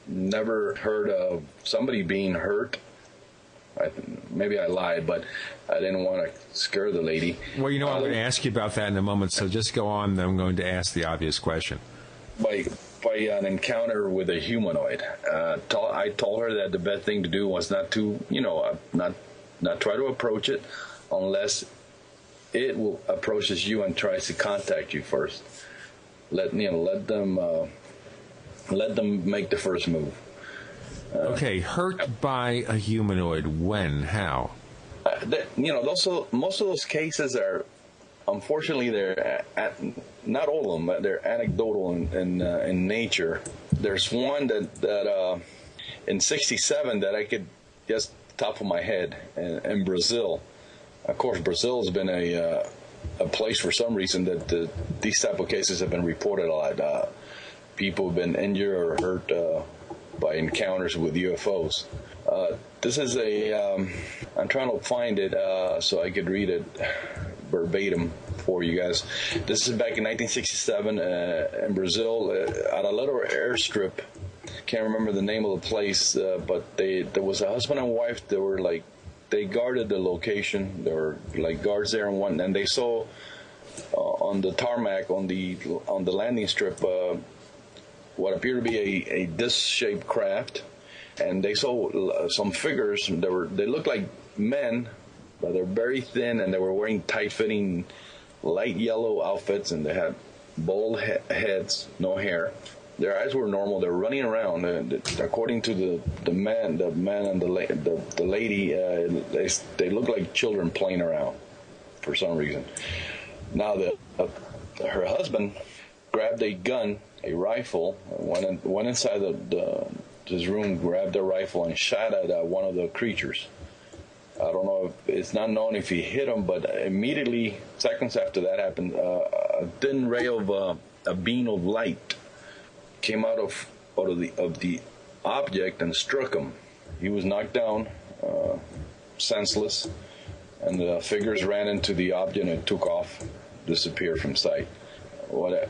Speaker 8: never heard of somebody being hurt. Maybe I lied, but I didn't want to scare the lady.
Speaker 2: Well, I'm going to ask you about that in a moment, so just go on. I'm going to ask the obvious question.
Speaker 8: By an encounter with a humanoid, I told her that the best thing to do was not to, not try to approach it unless it approaches you and tries to contact you first. Let them make the first move.
Speaker 2: Okay, hurt by a humanoid. When? How?
Speaker 8: Most of those cases are, unfortunately, they're not all of them, but they're anecdotal in nature. There's one that in '67 that I could just top of my head in Brazil. Of course, Brazil has been a place for some reason that these type of cases have been reported a lot. People have been injured or hurt by encounters with UFOs. This is I'm trying to find it so I could read it verbatim for you guys. This is back in 1967 in Brazil at a little airstrip. Can't remember the name of the place, but there was a husband and wife. They guarded the location. There were like guards there, and they saw on the tarmac on the landing strip what appeared to be a disc-shaped craft, and they saw some figures. They looked like men, but they're very thin, and they were wearing tight-fitting light yellow outfits, and they had bald heads, no hair. Their eyes were normal. They were running around. According to the man and the lady, they looked like children playing around for some reason. Now her husband grabbed a gun, a rifle, went inside his room, grabbed a rifle, and shot at one of the creatures. I don't know it's not known if he hit him, but immediately, seconds after that happened, a thin ray of a beam of light came out of the object and struck him. He was knocked down, senseless, and the figures ran into the object and took off, disappeared from sight. What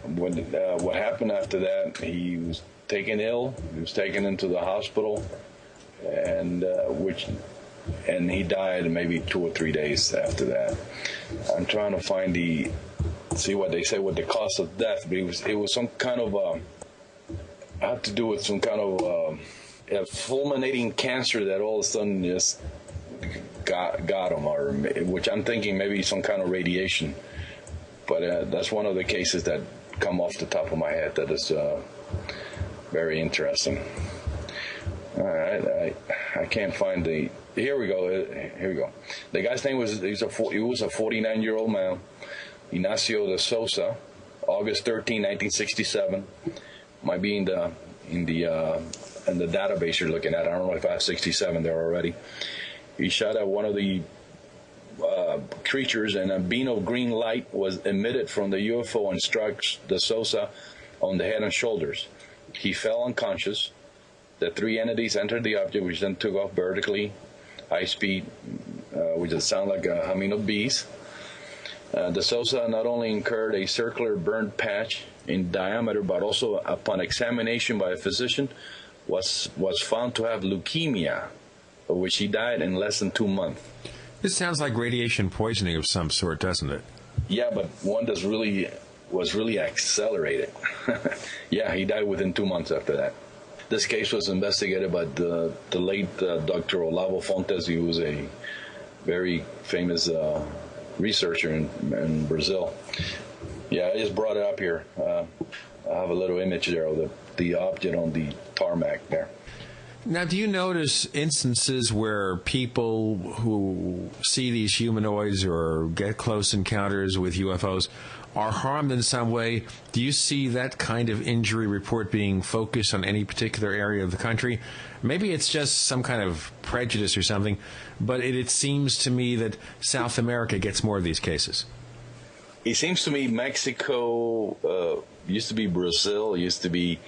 Speaker 8: happened after that? He was taken ill. He was taken into the hospital, and he died maybe 2 or 3 days after that. I'm trying to see what they say with the cause of death, but it was some kind of had to do with some kind of fulminating cancer that all of a sudden just got him, or which I'm thinking maybe some kind of radiation. But that's one of the cases that come off the top of my head that is very interesting. All right, I can't find the. Here we go. The guy's name was he was a 49-year-old man, Ignacio de Sosa, August 13, 1967. Might be in the database you're looking at. I don't know if I have 67 there already. He shot at one of the creatures, and a beam of green light was emitted from the UFO and struck de Sosa on the head and shoulders. He fell unconscious. The 3 entities entered the object, which then took off vertically, high speed, which would sound like a humming of bees. De Sosa not only incurred a circular burnt patch in diameter, but also, upon examination by a physician, was found to have leukemia, of which he died in less than 2 months.
Speaker 2: This sounds like radiation poisoning of some sort, doesn't it?
Speaker 8: Yeah, but one was really accelerated. Yeah, he died within 2 months after that. This case was investigated by the late Dr. Olavo Fontes. He was a very famous researcher in Brazil. Yeah, I just brought it up here. I have a little image there of the object on the tarmac there.
Speaker 2: Now, do you notice instances where people who see these humanoids or get close encounters with UFOs are harmed in some way? Do you see that kind of injury report being focused on any particular area of the country? Maybe it's just some kind of prejudice or something, but it seems to me that South America gets more of these cases.
Speaker 8: It seems to me Mexico, used to be Brazil, used to be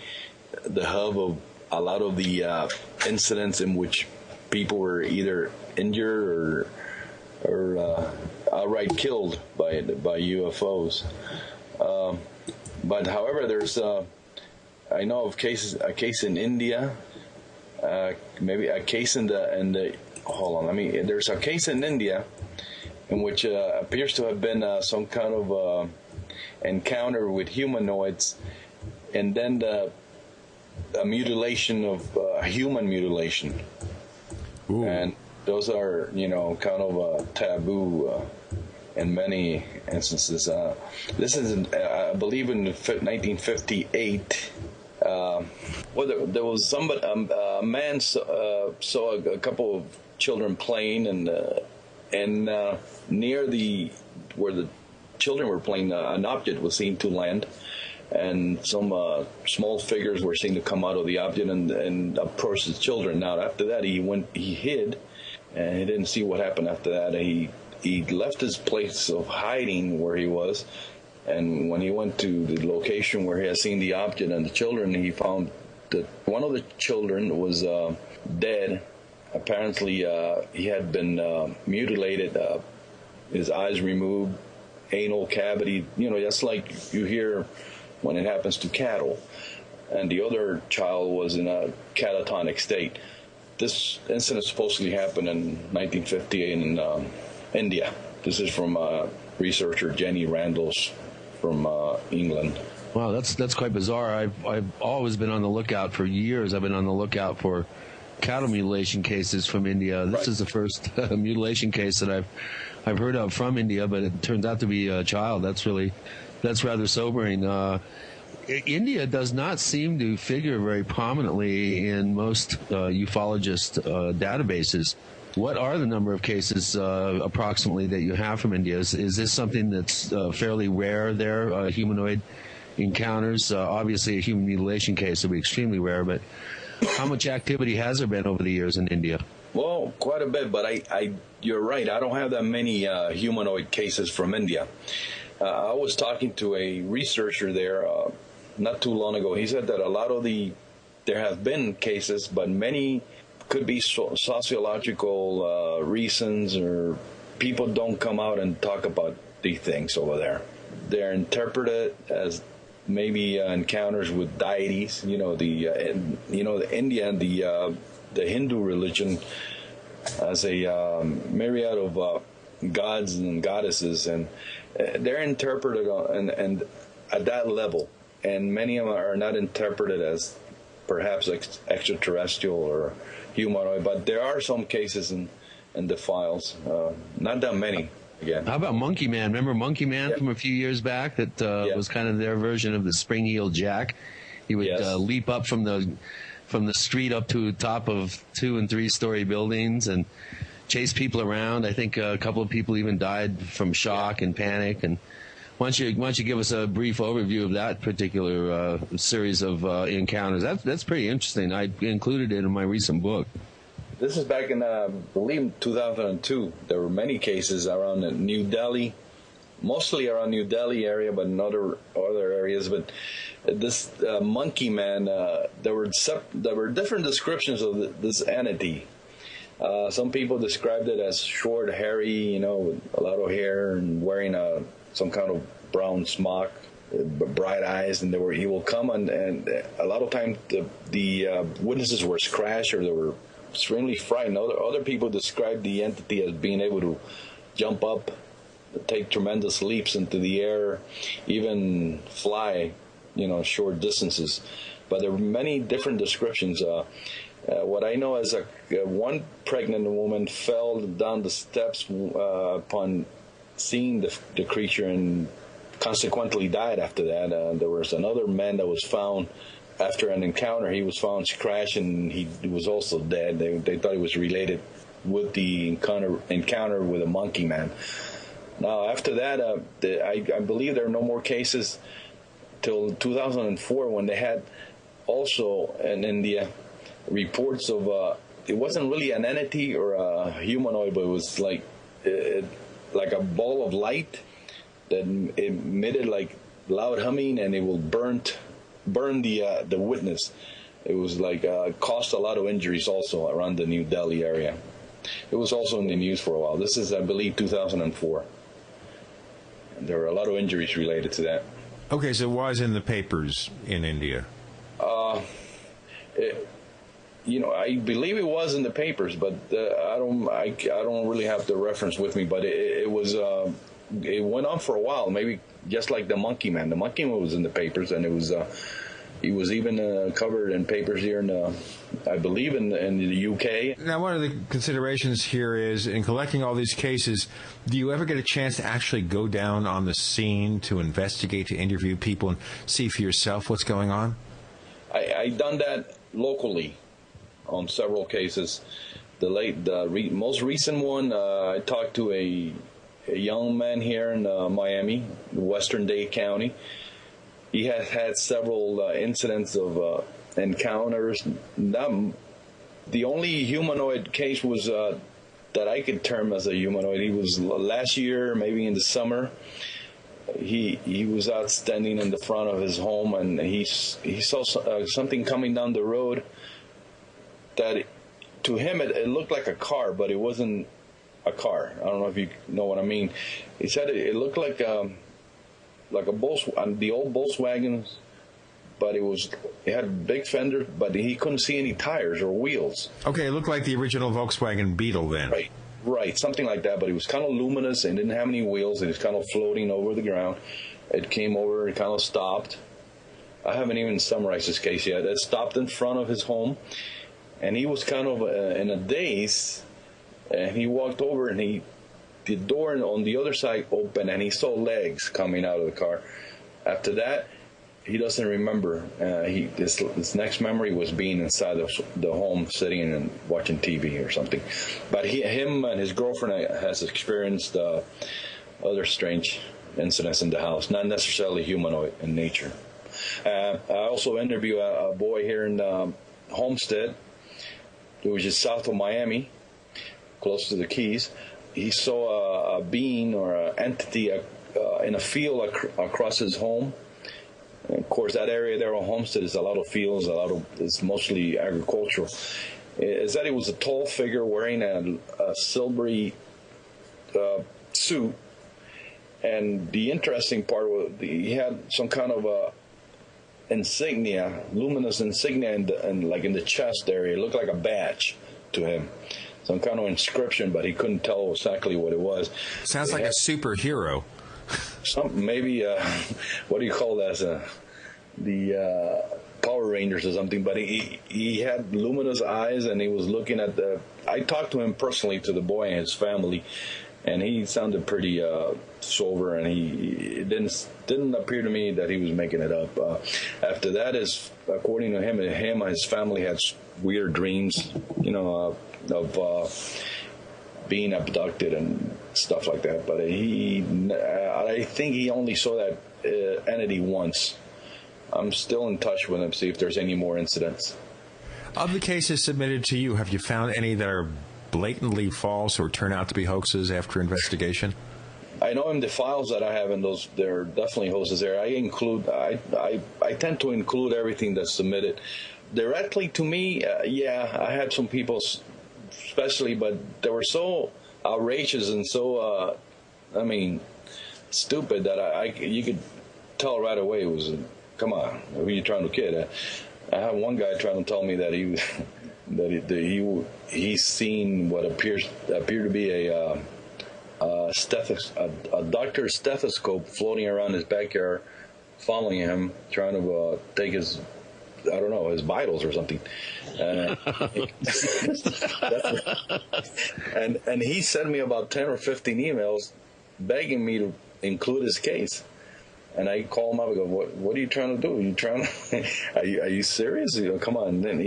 Speaker 8: the hub of a lot of the incidents in which people were either injured or outright killed by UFOs. But however, there's I know of a case in India, maybe a case in the hold on, there's a case in India in which appears to have been some kind of encounter with humanoids, and then a mutilation of human mutilation.
Speaker 2: Ooh.
Speaker 8: And those are, kind of taboo in many instances. This is, I believe, in 1958. There was somebody, a man saw a couple of children playing, and near where the children were playing, an object was seen to land. And some small figures were seen to come out of the object and approach the children. Now, after that, he hid, and he didn't see what happened after that. He left his place of hiding where he was, and when he went to the location where he had seen the object and the children, he found that one of the children was dead. Apparently, he had been mutilated, his eyes removed, anal cavity, just like you hear when it happens to cattle. And the other child was in a catatonic state. This incident supposedly happened in 1958 in India. This is from researcher Jenny Randles from England.
Speaker 3: Wow, that's quite bizarre. I've always been on the lookout for years. I've been on the lookout for cattle mutilation cases from India. This is the first mutilation case that I've heard of from India, but it turns out to be a child. That's rather sobering. India does not seem to figure very prominently in most ufologist databases. What are the number of cases approximately that you have from India? Is this something that's fairly rare there, humanoid encounters? Obviously, a human mutilation case would be extremely rare, but how much activity has there been over the years in India?
Speaker 8: Well, quite a bit, but you're right. I don't have that many humanoid cases from India. I was talking to a researcher there not too long ago. He said that a lot of there have been cases, but many could be sociological reasons, or people don't come out and talk about these things over there. They're interpreted as maybe encounters with deities. The India and the Hindu religion as a myriad of gods and goddesses, and they're interpreted and at that level, and many of them are not interpreted as perhaps extraterrestrial or humanoid, but there are some cases in the files, not that many. Again.
Speaker 3: How about Monkey Man? Remember Monkey Man from a few years back? That was kind of their version of the spring-heeled Jack. He would leap up from the street up to the top of 2- and 3-story buildings and chase people around. I think a couple of people even died from shock and panic. And why don't you give us a brief overview of that particular series of encounters? That's pretty interesting. I included it in my recent book.
Speaker 8: This is back in, I believe, 2002. There were many cases around New Delhi, mostly around New Delhi area, but in other areas. But this Monkey Man, there were different descriptions of this entity. Some people described it as short, hairy, with a lot of hair and wearing some kind of brown smock, bright eyes, and he will come and a lot of times the witnesses were scratched or they were extremely frightened. Other people described the entity as being able to jump up, take tremendous leaps into the air, even fly, short distances. But there were many different descriptions. What I know is one pregnant woman fell down the steps upon seeing the creature and consequently died after that. There was another man that was found after an encounter. He was found crashed and he was also dead. They thought he was related with the encounter with a Monkey Man. Now, after that, I believe there are no more cases till 2004 when they had also in India reports of it wasn't really an entity or a humanoid, but it was like a ball of light that emitted like loud humming, and it will burn the witness. It was like caused a lot of injuries also around the New Delhi area. It was also in the news for a while. This is, I believe, 2004. And there were a lot of injuries related to that.
Speaker 2: Okay, so it was in the papers in India.
Speaker 8: I believe it was in the papers, but I don't really have the reference with me. But it was it went on for a while, maybe just like the Monkey Man. The Monkey Man was in the papers, and it was he was even covered in papers here in I believe in the UK.
Speaker 2: Now, one of the considerations here is in collecting all these cases, do you ever get a chance to actually go down on the scene to investigate, to interview people, and see for yourself what's going on? I done that locally on several cases. The most recent one, I talked to a young man here in Miami, Western-Dade County. He has had several incidents of encounters. The only humanoid case was that I could term as a humanoid. He was last year, maybe in the summer. He was out standing in the front of his home, and he saw something coming down the road that to him it looked like a car, but it wasn't a car. I don't know if you know what I mean. He said it looked like a the old Volkswagens, but it had big fenders, but he couldn't see any tires or wheels. Okay, it looked like the original Volkswagen Beetle then.
Speaker 8: Right, something like that, but it was kind of luminous and didn't have any wheels. It was kind of floating over the ground. It came over and kind of stopped. I haven't even summarized this case yet. It stopped in front of his home, and he was kind of in a daze, and he walked over, and the door on the other side opened, and he saw legs coming out of the car. After that, he doesn't remember. His next memory was being inside the home, sitting and watching TV or something. But him and his girlfriend has experienced other strange incidents in the house, not necessarily humanoid in nature. I also interviewed a boy here in Homestead, who was just south of Miami, close to the Keys. He saw a being or an entity in a field across his home. And of course, that area there on Homestead is a lot of fields, it's mostly agricultural. Is that it was a tall figure wearing a silvery suit, and the interesting part was he had some kind of a insignia, luminous insignia, in the chest area. It looked like a badge to him, some kind of inscription, but he couldn't tell exactly what it was.
Speaker 2: Sounds like a superhero.
Speaker 8: Something maybe what do you call that? The Power Rangers or something. But he had luminous eyes, and he was looking at I talked to him personally, to the boy and his family, and he sounded pretty sober, and it didn't appear to me that he was making it up. After that, according to him and his family had weird dreams, of being abducted and stuff like that. But I think he only saw that entity once. I'm still in touch with him, see if there's any more incidents.
Speaker 2: Of the cases submitted to you, have you found any that are blatantly false or turn out to be hoaxes after investigation?
Speaker 8: I know in the files that I have in those, there are definitely hoaxes there. I tend to include everything that's submitted directly to me. I had some people, especially, but they were so outrageous and so, stupid that you could tell right away it was, come on, who are you trying to kid? I had one guy trying to tell me that he's seen what appeared to be a doctor's stethoscope floating around his backyard, following him, trying to take his vitals or something. And he sent me about 10 or 15 emails begging me to include his case. And I call him up and go, what are you trying to do? Are you serious? Come on. And then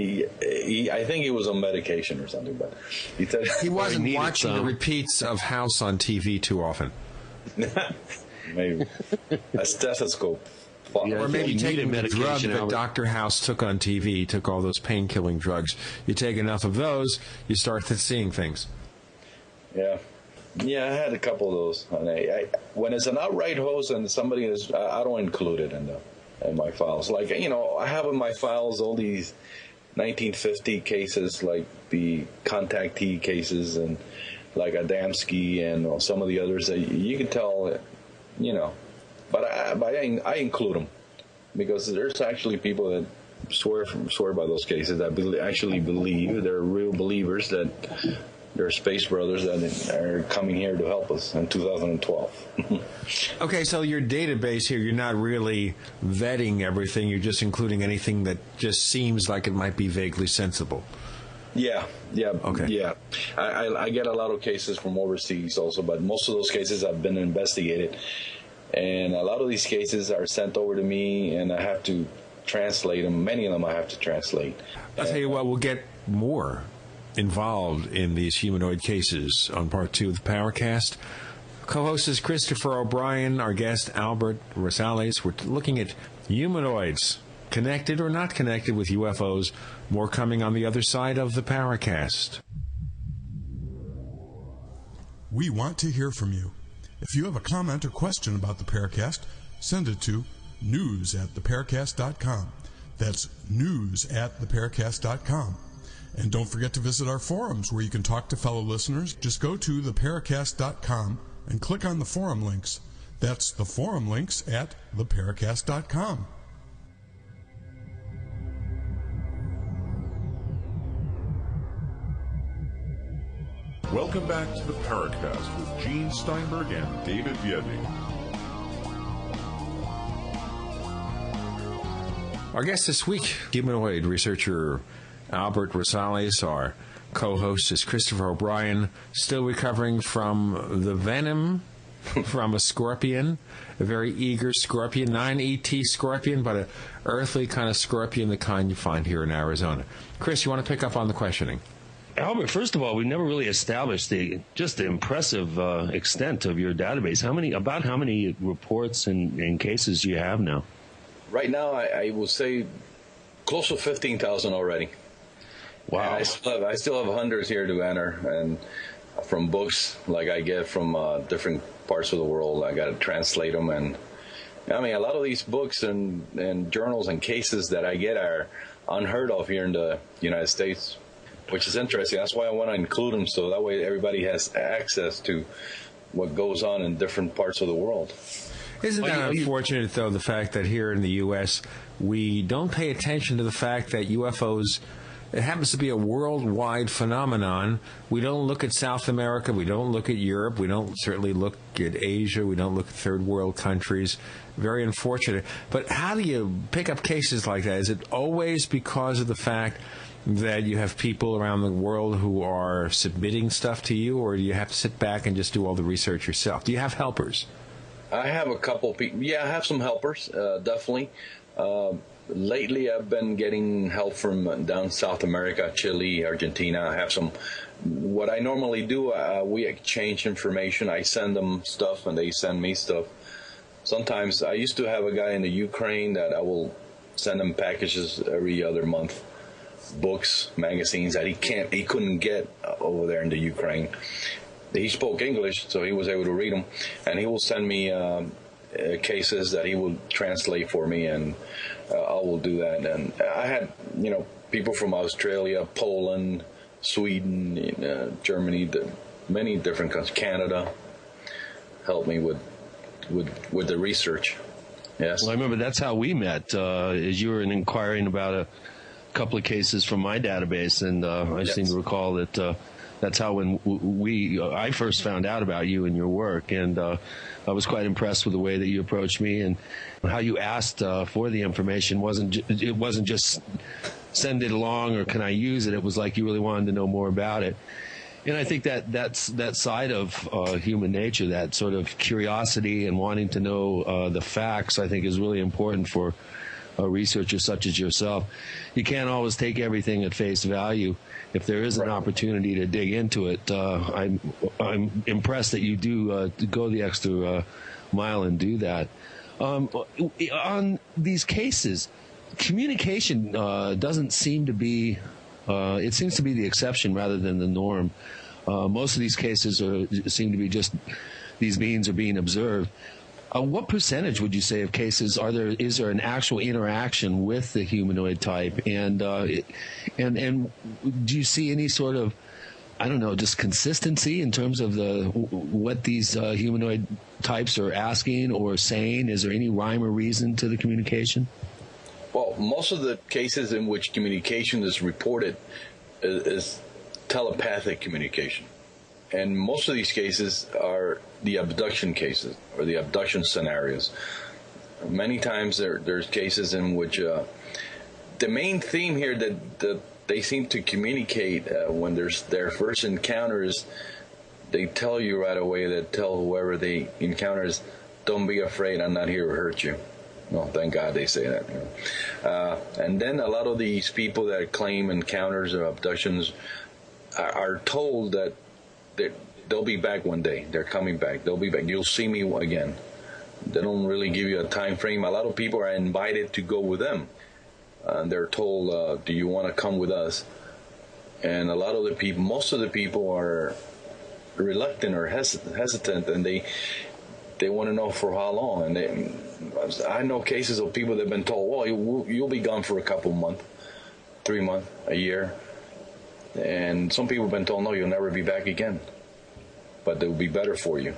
Speaker 8: I think he was on medication or something, but he said
Speaker 2: he wasn't watching the repeats of House on TV too often.
Speaker 8: Maybe a stethoscope.
Speaker 2: Or maybe taking the drug that Dr. House took on TV. He took all those pain-killing drugs. You take enough of those, you start seeing things.
Speaker 8: Yeah, I had a couple of those. And when it's an outright hoax and somebody is, I don't include it in my files. Like, I have in my files all these 1950 cases, like the contactee cases, and like Adamski and some of the others that you can tell, But I include them because there's actually people that swear by those cases, that actually believe, they're real believers, that they're space brothers that are coming here to help us in 2012.
Speaker 2: Okay, so your database here, you're not really vetting everything. You're just including anything that just seems like it might be vaguely sensible.
Speaker 8: Yeah.
Speaker 2: Okay.
Speaker 8: Yeah. I get a lot of cases from overseas also, but most of those cases have been investigated. And a lot of these cases are sent over to me, and I have to translate them. Many of them I have to translate.
Speaker 2: I'll tell you what, we'll get more involved in these humanoid cases on part 2 of the Paracast. Co-host is Christopher O'Brien, our guest Albert Rosales. We're looking at humanoids, connected or not connected with UFOs. More coming on the other side of the Paracast.
Speaker 6: We want to hear from you. If you have a comment or question about the Paracast, send it to news@theparacast.com. That's news@theparacast.com. And don't forget to visit our forums where you can talk to fellow listeners. Just go to theparacast.com and click on the forum links. That's the forum links at theparacast.com.
Speaker 12: Welcome back to the Paracast with Gene Steinberg and David Biedny.
Speaker 2: Our guest this week, humanoid researcher Albert Rosales. Our co-host is Christopher O'Brien, still recovering from the venom from a scorpion, a very eager scorpion, not an ET scorpion, but an earthly kind of scorpion, the kind you find here in Arizona. Chris, you want to pick up on the questioning?
Speaker 3: Albert, first of all, we never really established the impressive extent of your database. How many reports and cases do you have now?
Speaker 8: Right now, I will say close to 15,000 already.
Speaker 3: Wow!
Speaker 8: And I still have hundreds here to enter, and from books like I get from different parts of the world, I got to translate them. And I mean, a lot of these books and journals and cases that I get are unheard of here in the United States, which is interesting. That's why I want to include them, so that way everybody has access to what goes on in different parts of the world.
Speaker 2: Isn't that unfortunate, though, the fact that here in the U.S. we don't pay attention to the fact that UFOs, it happens to be a worldwide phenomenon. We don't look at South America. We don't look at Europe. We don't certainly look at Asia. We don't look at third world countries. Very unfortunate. But how do you pick up cases like that? Is it always because of the fact that you have people around the world who are submitting stuff to you, or do you have to sit back and just do all the research yourself? Do you have helpers?
Speaker 8: I have a couple people. Yeah, I have some helpers, definitely. Lately, I've been getting help from down South America, Chile, Argentina. I have some. What I normally do, we exchange information. I send them stuff, and they send me stuff. Sometimes I used to have a guy in the Ukraine that I will send him packages every other month, books, magazines that he couldn't get over there in the Ukraine. He spoke English, so he was able to read them, and he will send me cases that he will translate for me, and I will do that. And I had, people from Australia, Poland, Sweden, Germany, many different countries, Canada, help me with the research. Yes.
Speaker 3: Well, I remember that's how we met, as you were inquiring about a couple of cases from my database, and I seem to recall that that's how when I first found out about you and your work, and I was quite impressed with the way that you approached me and how you asked for the information. It wasn't just send it along or can I use it. It was like you really wanted to know more about it. And I think that's that side of human nature, that sort of curiosity and wanting to know the facts, I think is really important for a researcher such as yourself. You can't always take everything at face value. If there is an opportunity to dig into it, I'm impressed that you do go the extra mile and do that. On these cases, communication doesn't seem to be, it seems to be the exception rather than the norm. Most of these cases seem to be just these beings are being observed. What percentage would you say of cases is there an actual interaction with the humanoid type, and do you see any sort of, I don't know, just consistency in terms of what these humanoid types are asking or saying? Is there any rhyme or reason to the communication?
Speaker 8: Well, most of the cases in which communication is reported is telepathic communication. And most of these cases are the abduction cases or the abduction scenarios. Many times there's cases in which the main theme here that they seem to communicate when there's their first encounters, they tell you right away, that tell whoever they encounters, don't be afraid, I'm not here to hurt you. No, thank God they say that. And then a lot of these people that claim encounters or abductions are told that they'll be back one day. They're coming back. They'll be back. You'll see me again. They don't really give you a time frame. A lot of people are invited to go with them. They're told, do you want to come with us? And a lot of the people, most of the people are reluctant or hesitant, and they want to know for how long. And I know cases of people that have been told, well, you'll be gone for a couple months, 3 months, a year. And some people have been told, no, you'll never be back again. But they'll be better for you.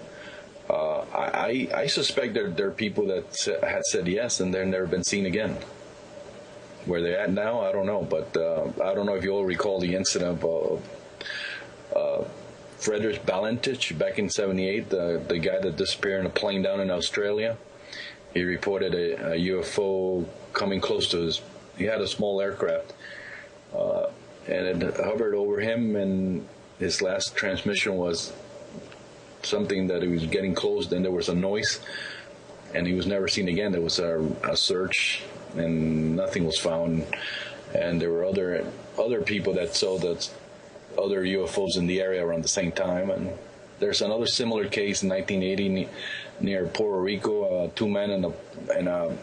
Speaker 8: I suspect there are people that had said yes and they've never been seen again. Where they're at now, I don't know. But I don't know if you all recall the incident of Frederick Balintich back in 78, the guy that disappeared in a plane down in Australia. He reported a UFO coming close to he had a small aircraft, and it hovered over him, and his last transmission was something that he was getting close, and there was a noise, and he was never seen again. There was a search, and nothing was found, and there were other people that saw that other UFOs in the area around the same time. And there's another similar case in 1980 near Puerto Rico. Two men in a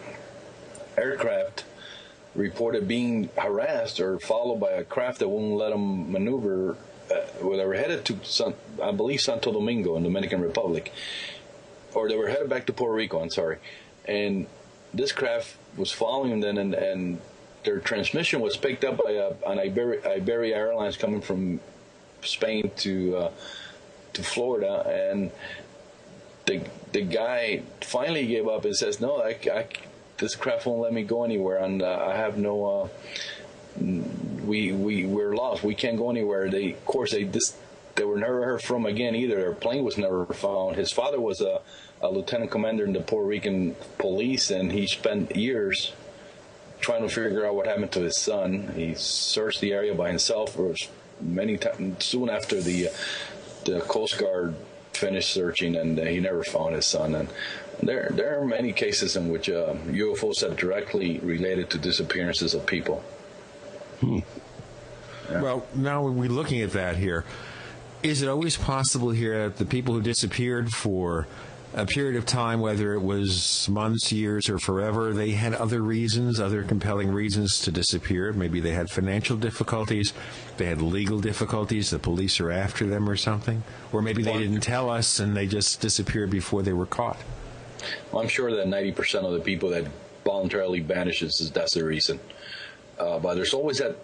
Speaker 8: aircraft reported being harassed or followed by a craft that wouldn't let them maneuver. They were headed to, I believe, Santo Domingo in the Dominican Republic, or they were headed back to Puerto Rico, I'm sorry. And this craft was following them, and their transmission was picked up by an Iberia Airlines coming from Spain to Florida, and the guy finally gave up and says, "No, this craft won't let me go anywhere, and I have no. We're lost. We can't go anywhere." They were never heard from again either. Their plane was never found. His father was a lieutenant commander in the Puerto Rican police, and he spent years trying to figure out what happened to his son. He searched the area by himself for many times. Soon after the Coast Guard finished searching, and he never found his son. And there are many cases in which UFOs are directly related to disappearances of people.
Speaker 2: Yeah. Well, now we're looking at that here. Is it always possible here that the people who disappeared for a period of time, whether it was months, years, or forever, they had other reasons, other compelling reasons to disappear? Maybe they had financial difficulties, they had legal difficulties, the police are after them or something? Or maybe they didn't tell us and they just disappeared before they were caught?
Speaker 8: Well, I'm sure that 90% of the people that voluntarily vanishes, that's the reason. But there's always that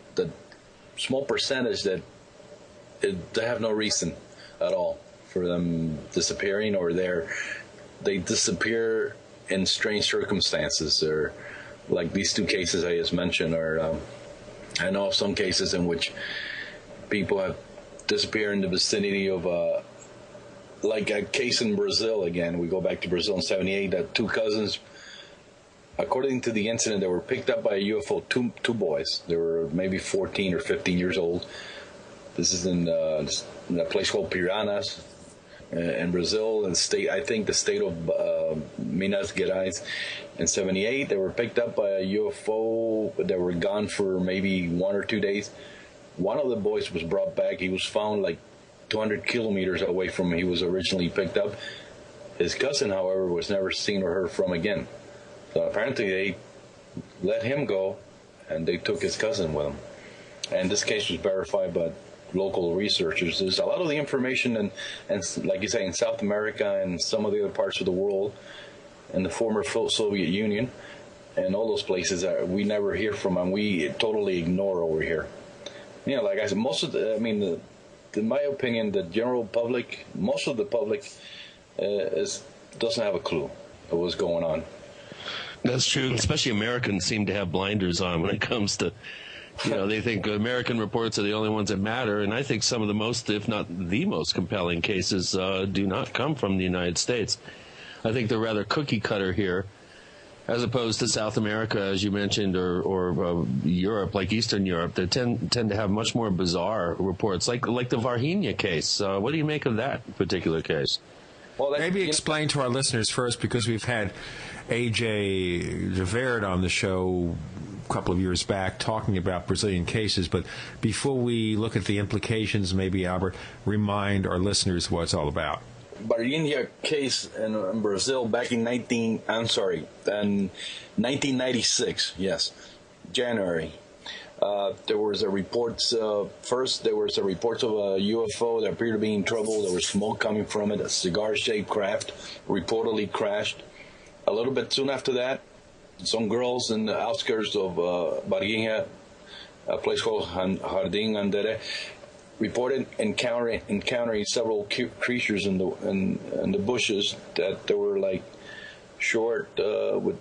Speaker 8: small percentage that they have no reason at all for them disappearing, or they disappear in strange circumstances, or like these two cases I just mentioned, or I know of some cases in which people have disappeared in the vicinity of like a case in Brazil. Again, we go back to Brazil in 78, that two cousins, according to the incident, they were picked up by a UFO, two boys. They were maybe 14 or 15 years old. This is in a place called Piranhas in Brazil, and I think the state of Minas Gerais. In 78, they were picked up by a UFO. They were gone for maybe 1 or 2 days. One of the boys was brought back. He was found like 200 kilometers away from where he was originally picked up. His cousin, however, was never seen or heard from again. So apparently they let him go, and they took his cousin with them. And this case was verified by local researchers. There's a lot of the information, and like you say, in South America and some of the other parts of the world, in the former Soviet Union, and all those places that we never hear from, and we totally ignore over here. You know, like I said, in my opinion, the general public, most of the public, doesn't have a clue of what's going on.
Speaker 3: That's true. Especially Americans seem to have blinders on when it comes to, they think American reports are the only ones that matter. And I think some of the most, if not the most compelling cases do not come from the United States. I think they're rather cookie cutter here, as opposed to South America, as you mentioned, or Europe, like Eastern Europe. They tend to have much more bizarre reports, like the Varhinia case. What do you make of that particular case?
Speaker 2: Well, maybe explain to our listeners first, because we've had A.J. Javert on the show a couple of years back talking about Brazilian cases. But before we look at the implications, maybe, Albert, remind our listeners what it's all about.
Speaker 8: Varhinia case in Brazil back in 1996, yes, January. There was a reports. First, there was a reports of a UFO that appeared to be in trouble. There was smoke coming from it. A cigar-shaped craft reportedly crashed. A little bit soon after that, some girls in the outskirts of Varhinia, a place called Jardim Andere, reported encountering several creatures in the bushes that they were like short, with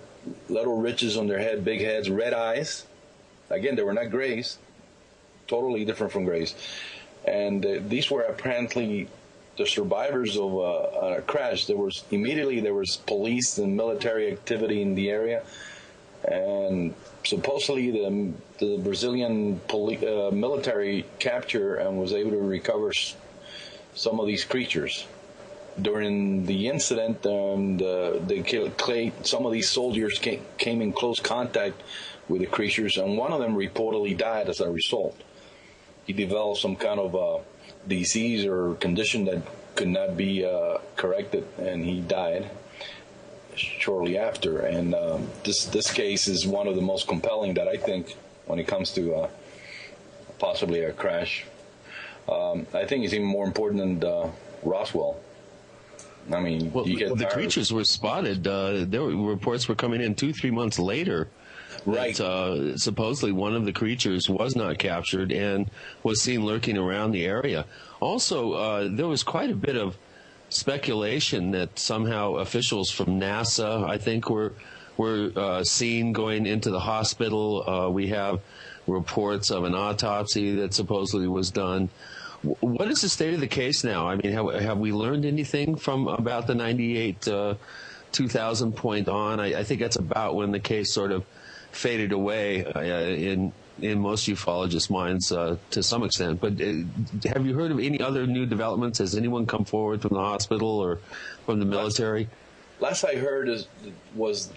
Speaker 8: little ridges on their head, big heads, red eyes. Again, they were not grays, totally different from grays. And these were apparently the survivors of a crash. There was police and military activity in the area, and supposedly the Brazilian military captured and was able to recover some of these creatures. During the incident, some of these soldiers came in close contact with the creatures, and one of them reportedly died as a result. He developed some kind of disease or condition that could not be corrected, and he died shortly after. And this case is one of the most compelling that I think when it comes to possibly a crash. I think it's even more important than Roswell. I mean,
Speaker 3: the creatures were spotted. Reports were coming in 2-3 months later.
Speaker 8: Right.
Speaker 3: That, supposedly one of the creatures was not captured and was seen lurking around the area. Also, there was quite a bit of speculation that somehow officials from NASA, I think, were seen going into the hospital. We have reports of an autopsy that supposedly was done. What is the state of the case now? I mean, have we learned anything from about the 98, 2000 point on? I think that's about when the case sort of faded away in most ufologists' minds to some extent. But have you heard of any other new developments? Has anyone come forward from the hospital or from the military?
Speaker 8: Last I heard was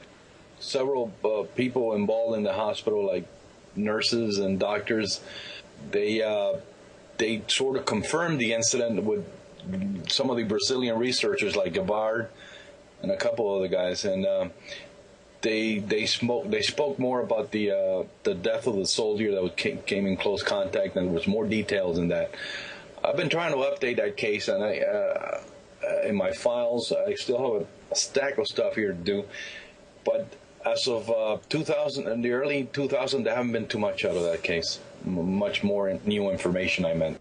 Speaker 8: several people involved in the hospital, like nurses and doctors. They sort of confirmed the incident with some of the Brazilian researchers like Gavard and a couple other guys, and they spoke more about the death of the soldier that came in close contact, and there was more details in that. I've been trying to update that case, and in my files I still have a stack of stuff here to do, but as of 2000 and the early 2000s, there haven't been too much out of that case. Much more new information, I meant.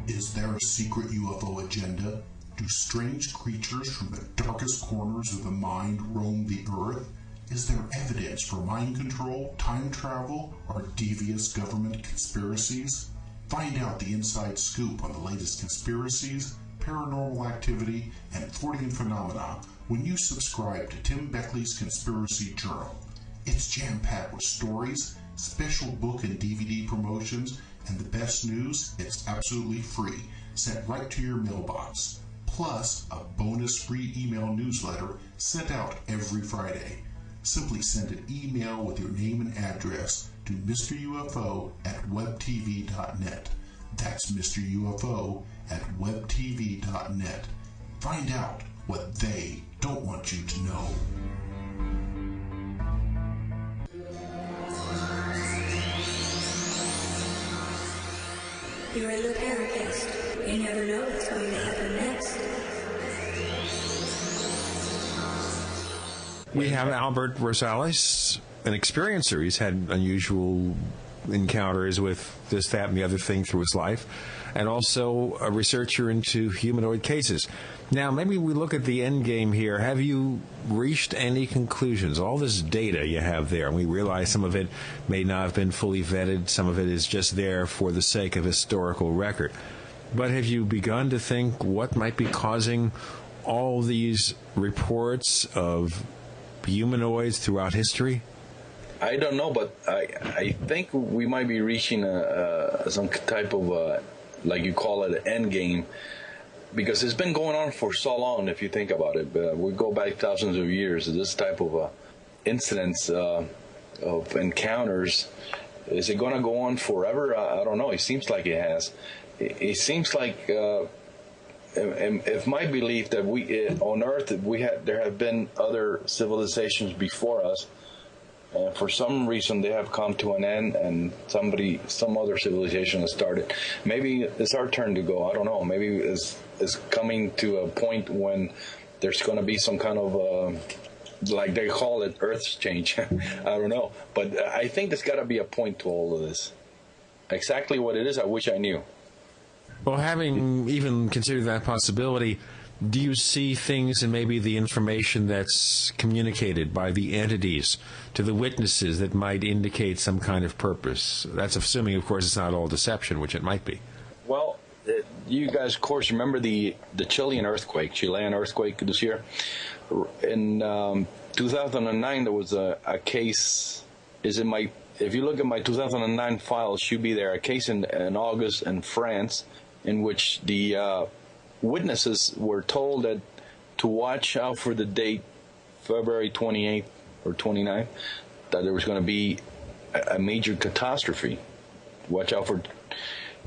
Speaker 13: Is there a secret UFO agenda? Do strange creatures from the darkest corners of the mind roam the Earth? Is there evidence for mind control, time travel, or devious government conspiracies? Find out the inside scoop on the latest conspiracies, paranormal activity, and Fortean phenomena when you subscribe to Tim Beckley's Conspiracy Journal. It's jam-packed with stories, special book and DVD promotions, and the best news, it's absolutely free, sent right to your mailbox. Plus, a bonus free email newsletter sent out every Friday. Simply send an email with your name and address to MrUFO@webtv.net. That's MrUFO@webtv.net. Find out what they don't want you to know.
Speaker 9: You're in the Paracast. You never know what's going to happen next.
Speaker 2: We have Albert Rosales, an experiencer. He's had unusual encounters with this, that, and the other thing through his life, and also a researcher into humanoid cases. Now, maybe we look at the end game here. Have you reached any conclusions? All this data you have there, and we realize some of it may not have been fully vetted. Some of it is just there for the sake of historical record. But have you begun to think what might be causing all these reports of humanoids throughout history?
Speaker 8: I don't know, but I think we might be reaching some type of, like you call it, an end game, because it's been going on for so long, if you think about it. We go back thousands of years. This type of incidents of encounters, is it going to go on forever? I don't know. It seems like it has. It seems like, if my belief that on Earth there have been other civilizations before us, and for some reason they have come to an end, and some other civilization has started. Maybe it's our turn to go. I don't know. Maybe it's coming to a point when there's going to be some kind of like they call it, Earth's change. I don't know, but I think there's got to be a point to all of this. Exactly what it is, I wish I knew.
Speaker 2: Well, having even considered that possibility, do you see things in maybe the information that's communicated by the entities to the witnesses that might indicate some kind of purpose? That's assuming, of course, it's not all deception, which it might be.
Speaker 8: Well, you guys, of course, remember the Chilean earthquake this year? In 2009, there was a case. If you look at my 2009 file, it should be there. A case in August in France, in which the witnesses were told that to watch out for the date February 28th or 29th, that there was going to be a major catastrophe. Watch out for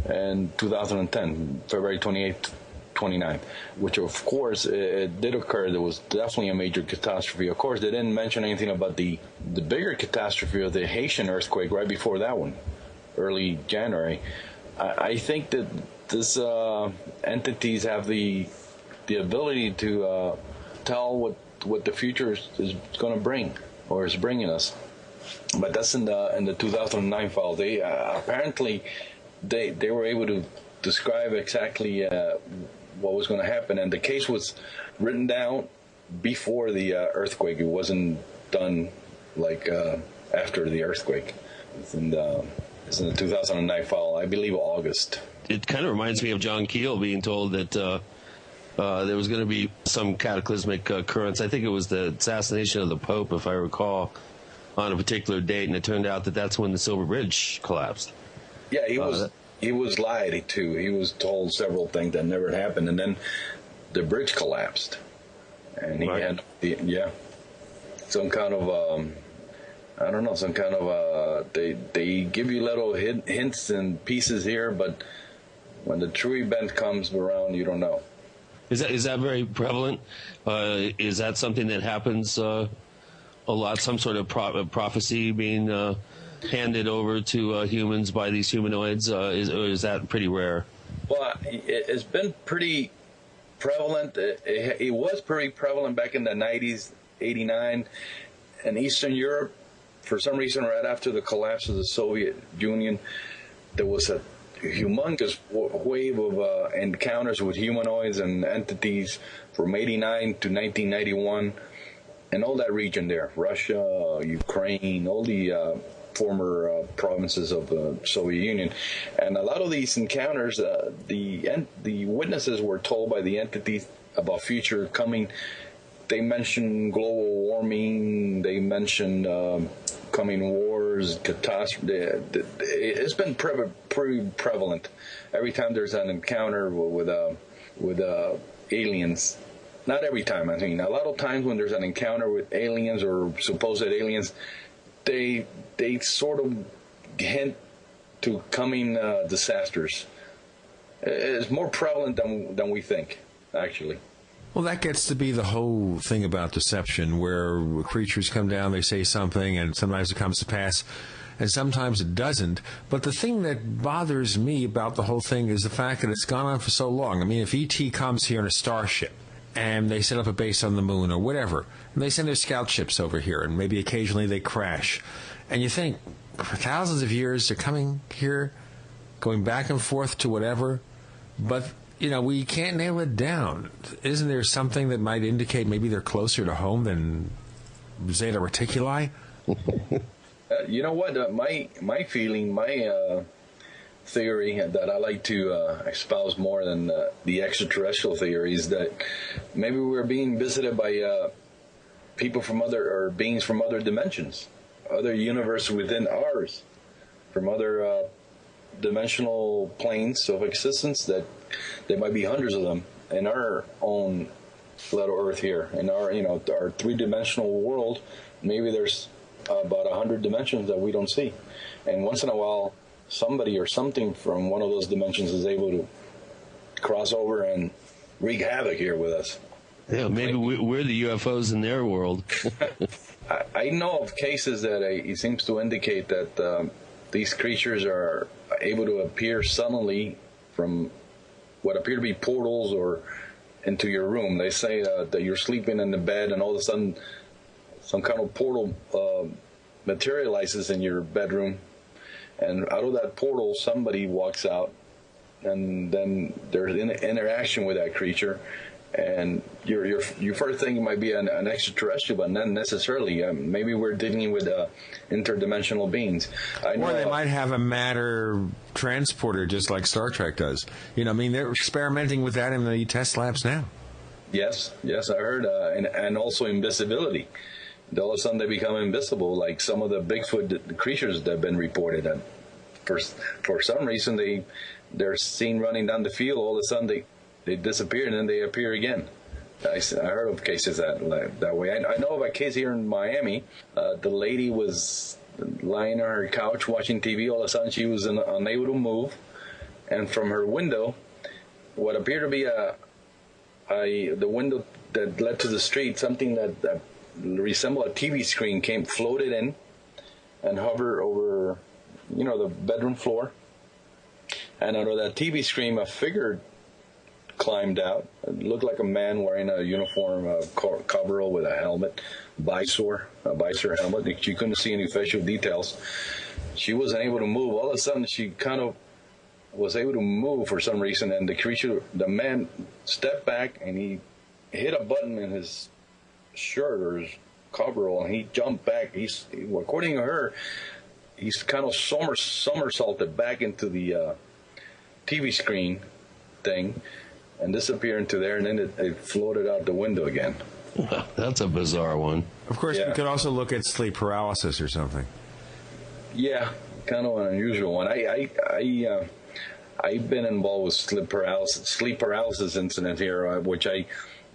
Speaker 8: in 2010, February 28th, 29th, which of course it did occur. There was definitely a major catastrophe. Of course, they didn't mention anything about the bigger catastrophe of the Haitian earthquake right before that one, early January. I think that these entities have the ability to tell what the future is going to bring or is bringing us. But that's in the 2009 file. They apparently they were able to describe exactly what was going to happen, and the case was written down before the earthquake. It wasn't done like after the earthquake. It's in the 2009 file, I believe August.
Speaker 3: It kind of reminds me of John Keel being told that there was going to be some cataclysmic occurrence. I think it was the assassination of the Pope, if I recall, on a particular date, and it turned out that that's when the Silver Bridge collapsed.
Speaker 8: Yeah, he was lied to. He was told several things that never happened, and then the bridge collapsed, and he had some kind of I don't know, some kind of they give you little hints and pieces here, but when the true event comes around, you don't know.
Speaker 3: Is that very prevalent? Is that something that happens a lot? Some sort of prophecy being handed over to humans by these humanoids, or is that pretty rare?
Speaker 8: Well, it's been pretty prevalent. It was pretty prevalent back in the 90s, 89, in Eastern Europe. For some reason, right after the collapse of the Soviet Union, there was a humongous wave of encounters with humanoids and entities from 89 to 1991, and all that region there, Russia, Ukraine, all the former provinces of the Soviet Union. And a lot of these encounters, the witnesses were told by the entities about future coming. They mentioned global warming, they mentioned coming wars, catastrophe. It's been pretty prevalent. Every time there's an encounter with aliens, not every time, I mean, a lot of times when there's an encounter with aliens or supposed aliens, they sort of hint to coming disasters. It's more prevalent than we think, actually.
Speaker 2: Well, that gets to be the whole thing about deception, where creatures come down, they say something, and sometimes it comes to pass, and sometimes it doesn't. But the thing that bothers me about the whole thing is the fact that it's gone on for so long. I mean, if E.T. comes here in a starship, and they set up a base on the moon or whatever, and they send their scout ships over here, and maybe occasionally they crash, and you think, for thousands of years, they're coming here, going back and forth to whatever, but we can't nail it down. Isn't there something that might indicate maybe they're closer to home than Zeta Reticuli?
Speaker 8: You know what? My feeling, my theory that I like to espouse more than the extraterrestrial theory is that maybe we're being visited by people from beings from other dimensions, other universes within ours, from other dimensional planes of existence, that there might be hundreds of them in our own little Earth here, in our three-dimensional world. Maybe there's about 100 dimensions that we don't see, and once in a while somebody or something from one of those dimensions is able to cross over and wreak havoc here with us.
Speaker 3: Yeah, maybe we're the UFOs in their world.
Speaker 8: I know of cases that it seems to indicate that these creatures are able to appear suddenly from what appear to be portals or into your room. They say that you're sleeping in the bed and all of a sudden some kind of portal materializes in your bedroom, and out of that portal somebody walks out, and then there's interaction with that creature, And you first think it might be an extraterrestrial, but not necessarily. Maybe we're dealing with interdimensional beings.
Speaker 2: Or they might have a matter transporter, just like Star Trek does. They're experimenting with that in the test labs now. Yes, I heard, and also invisibility. All of a sudden they become invisible, like some of the Bigfoot creatures that have been reported. And for some reason they're seen running down the field. All of a sudden they disappear and then they appear again. I heard of cases that way. I know of a case here in Miami. The lady was lying on her couch watching TV. All of a sudden she was unable to move, and from her window, what appeared to be the window that led to the street, something that resembled a TV screen floated in and hovered over, the bedroom floor. And out of that TV screen, a figure climbed out. It looked like a man wearing a uniform, coverall with a helmet, a visor helmet. She couldn't see any facial details. She wasn't able to move. All of a sudden, she kind of was able to move for some reason, and the man stepped back and he hit a button in his shirt or his coverall, and he jumped back. According to her, he's kind of somersaulted back into the TV screen thing and disappeared into there, and then it floated out the window again.
Speaker 3: That's a bizarre one.
Speaker 2: Of course, we could also look at sleep paralysis or something.
Speaker 8: Yeah, kind of an unusual one. I've been involved with sleep paralysis incident here, which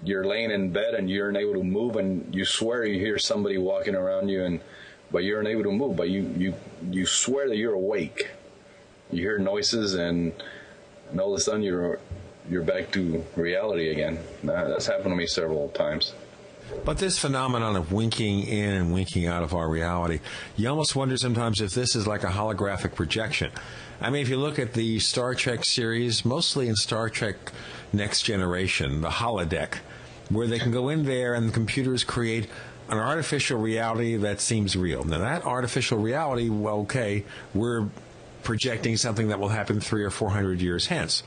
Speaker 8: you're laying in bed and you're unable to move, and you swear you hear somebody walking around you, but you're unable to move, but you swear that you're awake. You hear noises, and all of a sudden you're back to reality again. That's happened to me several times.
Speaker 2: But this phenomenon of winking in and winking out of our reality, you almost wonder sometimes if this is like a holographic projection. I mean, if you look at the Star Trek series, mostly in Star Trek Next Generation, the holodeck, where they can go in there and the computers create an artificial reality that seems real. Now, that artificial reality, well, okay, we're projecting something that will happen 300 or 400 years hence.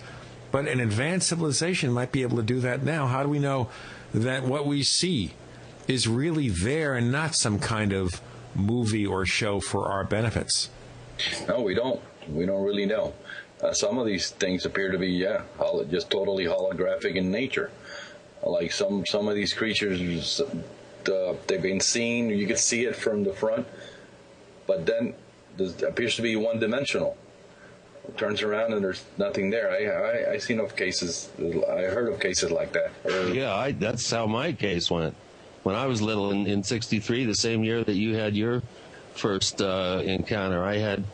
Speaker 2: But an advanced civilization might be able to do that now. How do we know that what we see is really there and not some kind of movie or show for our benefits?
Speaker 8: No, we don't. We don't really know. Some of these things appear to be, just totally holographic in nature. Like some of these creatures, they've been seen. You can see it from the front, but then it appears to be one-dimensional. It turns around and there's nothing there. I seen of cases. I heard of cases like that.
Speaker 3: Yeah, that's how my case went. When I was little in '63, the same year that you had your first encounter, I had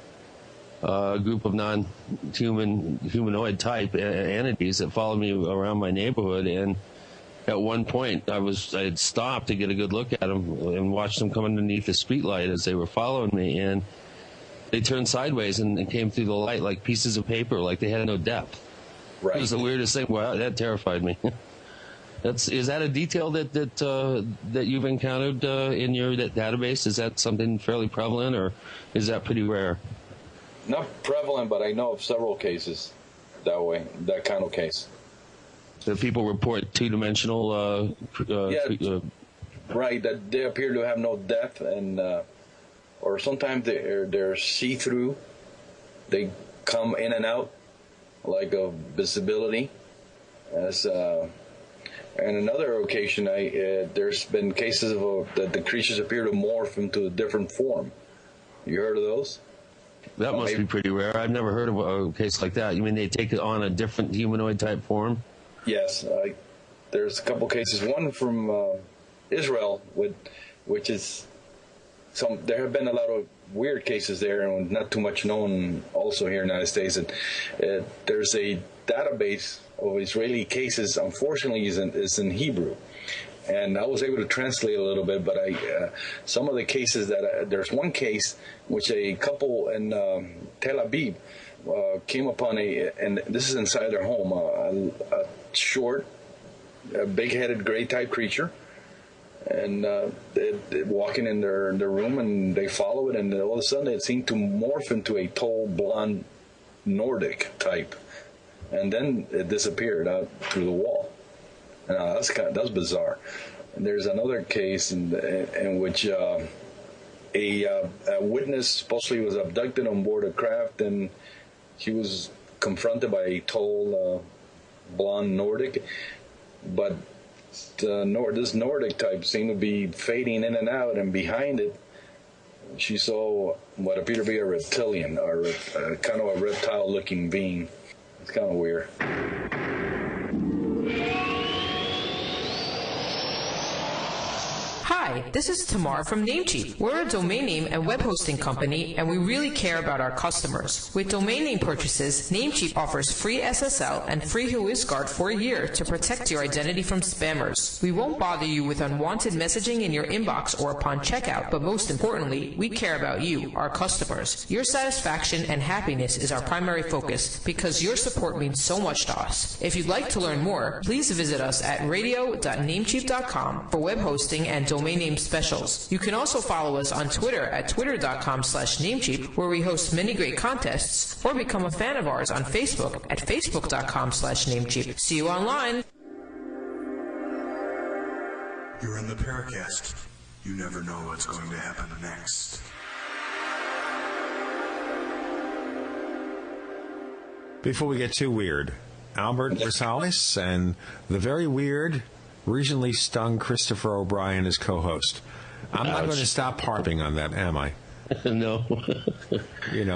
Speaker 3: a group of humanoid type entities that followed me around my neighborhood, and at one point I had stopped to get a good look at them and watched them come underneath the streetlight as they were following me, and they turned sideways and came through the light like pieces of paper, like they had no depth. Right. It was the weirdest thing. Wow, that terrified me. Is that a detail that you've encountered in your database? Is that something fairly prevalent, or is that pretty rare?
Speaker 8: Not prevalent, but I know of several cases that kind of case.
Speaker 3: That people report two-dimensional...
Speaker 8: right, that they appear to have no depth, and or sometimes they're see-through. They come in and out, like of visibility. And another occasion, there's been cases of that the creatures appear to morph into a different form. You heard of those?
Speaker 3: That must be pretty rare. I've never heard of a case like that. You mean they take on a different humanoid type form?
Speaker 8: Yes. There's a couple cases. One from Israel, which is there have been a lot of weird cases there, and not too much known also here in the United States. And there's a database of Israeli cases. Unfortunately, is in Hebrew. And I was able to translate a little bit, but some of the cases there's one case which a couple in Tel Aviv came upon and this is inside their home, a short, big-headed gray-type creature, and they're walking in their room, and they follow it, and all of a sudden it seemed to morph into a tall, blonde Nordic type, and then it disappeared out through the wall. That's bizarre. And there's another case in which a witness supposedly was abducted on board a craft, and she was confronted by a tall, blonde Nordic, but this Nordic type seemed to be fading in and out, and behind it, she saw what appeared to be a reptilian, or kind of a reptile-looking being. It's kind of weird.
Speaker 5: Hi, this is Tamar from Namecheap. We're a domain name and web hosting company, and we really care about our customers. With domain name purchases, Namecheap offers free SSL and free WhoisGuard for a year to protect your identity from spammers. We won't bother you with unwanted messaging in your inbox or upon checkout, but most importantly, we care about you, our customers. Your satisfaction and happiness is our primary focus because your support means so much to us. If you'd like to learn more, please visit us at radio.namecheap.com for web hosting and domain name specials. You can also follow us on Twitter at twitter.com/namecheap, where we host many great contests, or become a fan of ours on Facebook at facebook.com/namecheap. See you online.
Speaker 13: You're in the Paracast. You never know what's going to happen next.
Speaker 2: Before we get too weird, Albert Rosales and the very weird, recently stung Christopher O'Brien as co-host. I'm not going to stop harping on that, am I?
Speaker 3: No.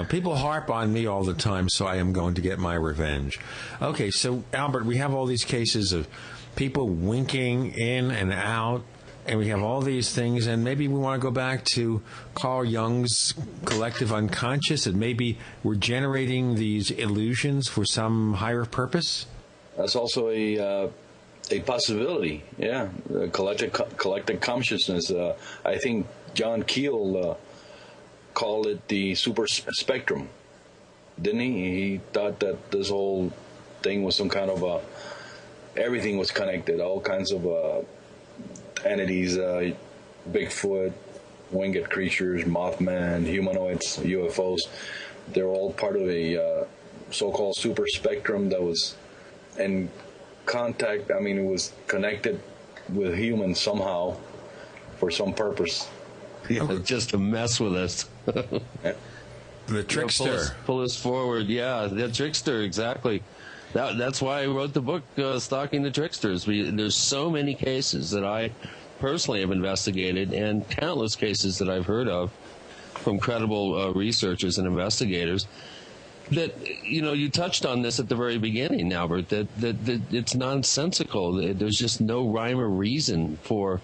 Speaker 2: People harp on me all the time, so I am going to get my revenge. Okay, so, Albert, we have all these cases of people winking in and out, and we have all these things, and maybe we want to go back to Carl Jung's collective unconscious, and maybe we're generating these illusions for some higher purpose?
Speaker 8: That's also a possibility, yeah. Collective consciousness. I think John Keel called it the super spectrum, didn't he? He thought that this whole thing was some kind of everything was connected, all kinds of entities, Bigfoot, winged creatures, Mothman, humanoids, UFOs. They're all part of a so-called super spectrum that was in contact. I mean, it was connected with humans somehow for some purpose.
Speaker 3: Yeah, just to mess with us.
Speaker 8: Yeah.
Speaker 2: The trickster.
Speaker 3: Pull us forward. Yeah, the trickster, exactly. That's why I wrote the book, Stalking the Tricksters. There's so many cases that I personally have investigated, and countless cases that I've heard of from credible researchers and investigators, that, you touched on this at the very beginning, Albert, that it's nonsensical. There's just no rhyme or reason for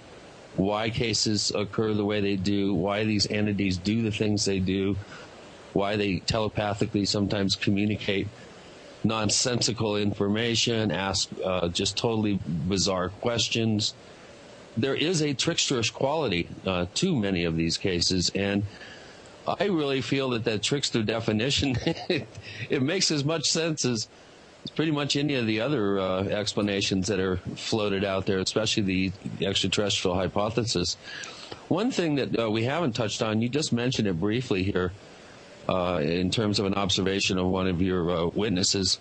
Speaker 3: why cases occur the way they do, why these entities do the things they do, why they telepathically sometimes communicate nonsensical information, ask just totally bizarre questions. There is a tricksterish quality to many of these cases, and I really feel that trickster definition, it makes as much sense as pretty much any of the other explanations that are floated out there, especially the extraterrestrial hypothesis. One thing that we haven't touched on, you just mentioned it briefly here, in terms of an observation of one of your witnesses,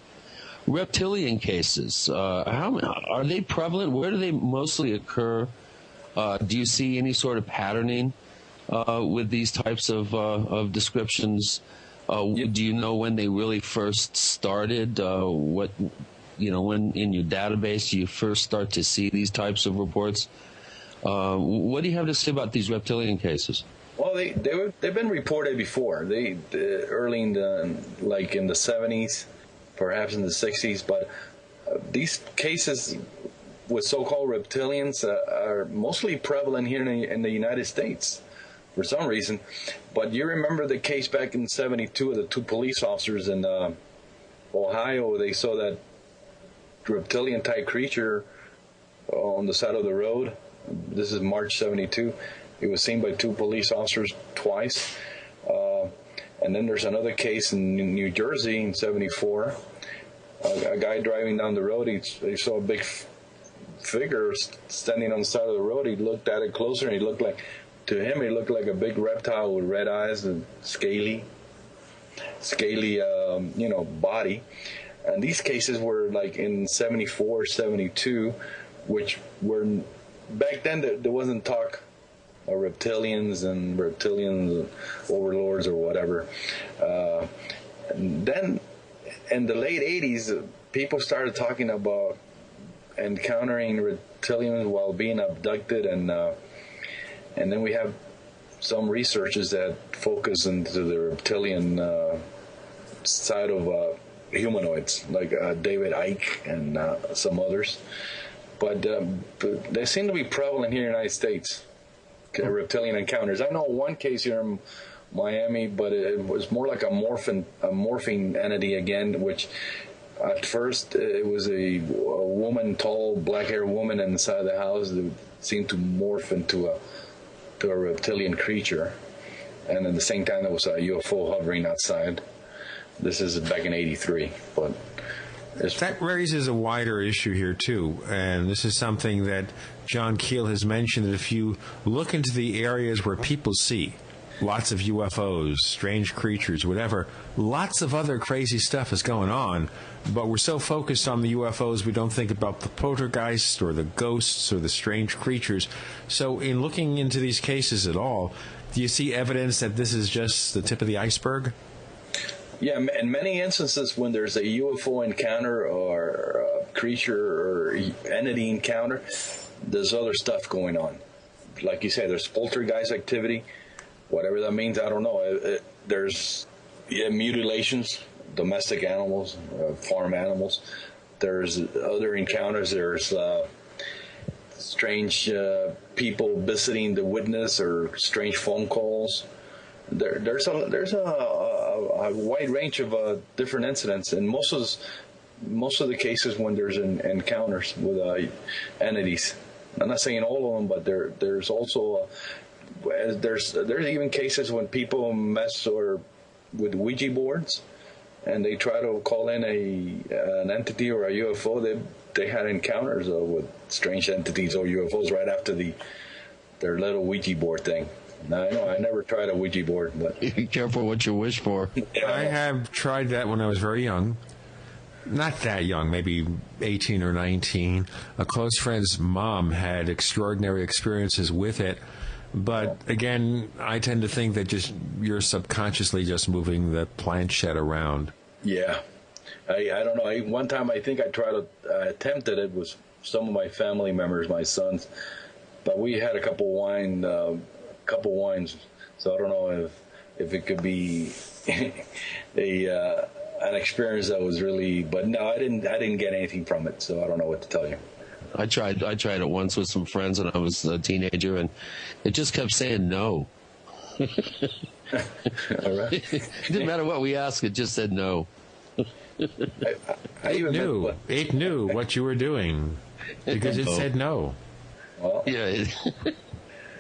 Speaker 3: reptilian cases. How are they prevalent? Where do they mostly occur? Do you see any sort of patterning with these types of descriptions? Do you know when they really first started? When in your database you first start to see these types of reports? What do you have to say about these reptilian cases?
Speaker 8: Well, they've been reported before. They early in the 70s, perhaps in the 60s, but these cases with so-called reptilians are mostly prevalent here in the United States for some reason. But you remember the case back in 72 of the two police officers in Ohio? They saw that reptilian-type creature on the side of the road. This is March 72. It was seen by two police officers twice. And then there's another case in New Jersey in 74. A guy driving down the road, he saw a big figure standing on the side of the road. He looked at it closer, and to him, it looked like a big reptile with red eyes and scaly, body. And these cases were like in 74, 72. which were back then there wasn't talk of reptilians and reptilian overlords or whatever. And then in the late 80s, people started talking about encountering reptilians while being abducted, and then we have some researchers that focus into the reptilian side of humanoids, like David Icke and some others. But they seem to be prevalent here in the United States, reptilian encounters. I know one case here in Miami, but it was more like a morphing entity again, which at first it was a woman, tall, black-haired woman inside the house that seemed to morph into a reptilian creature. And at the same time, there was a UFO hovering outside. This is back in '83, but
Speaker 2: that raises a wider issue here too, and this is something that John Keel has mentioned, that if you look into the areas where people see lots of UFOs, strange creatures, whatever, lots of other crazy stuff is going on, but we're so focused on the UFOs we don't think about the poltergeists or the ghosts or the strange creatures. So in looking into these cases at all, do you see evidence that this is just the tip of the iceberg?
Speaker 8: Yeah, in many instances when there's a UFO encounter or a creature or entity encounter, there's other stuff going on. Like you say, there's poltergeist activity, whatever that means, I don't know. There's mutilations, domestic animals, farm animals. There's other encounters. There's strange people visiting the witness or strange phone calls. There's a wide range of different incidents, and most of the cases when there's encounters with entities. I'm not saying all of them, but there's also there's even cases when people mess with Ouija boards, and they try to call in an entity or a UFO. They had encounters with strange entities or UFOs right after their little Ouija board thing. Now, I know I never tried a Ouija board, but
Speaker 3: be careful what you wish for.
Speaker 2: I have tried that when I was very young. Not that young, maybe 18 or 19. A close friend's mom had extraordinary experiences with it. But again, I tend to think that you're subconsciously just moving the planchette around.
Speaker 8: Yeah. I don't know. One time I think I attempted it with some of my family members, my sons. But we had a couple wines, so I don't know if it could be an experience that was really. But no, I didn't get anything from it, so I don't know what to tell you.
Speaker 3: I tried it once with some friends when I was a teenager, and it just kept saying no.
Speaker 8: All right.
Speaker 3: It didn't matter what we asked; it just said no.
Speaker 2: It knew what you were doing because it said no.
Speaker 8: Well,
Speaker 3: yeah.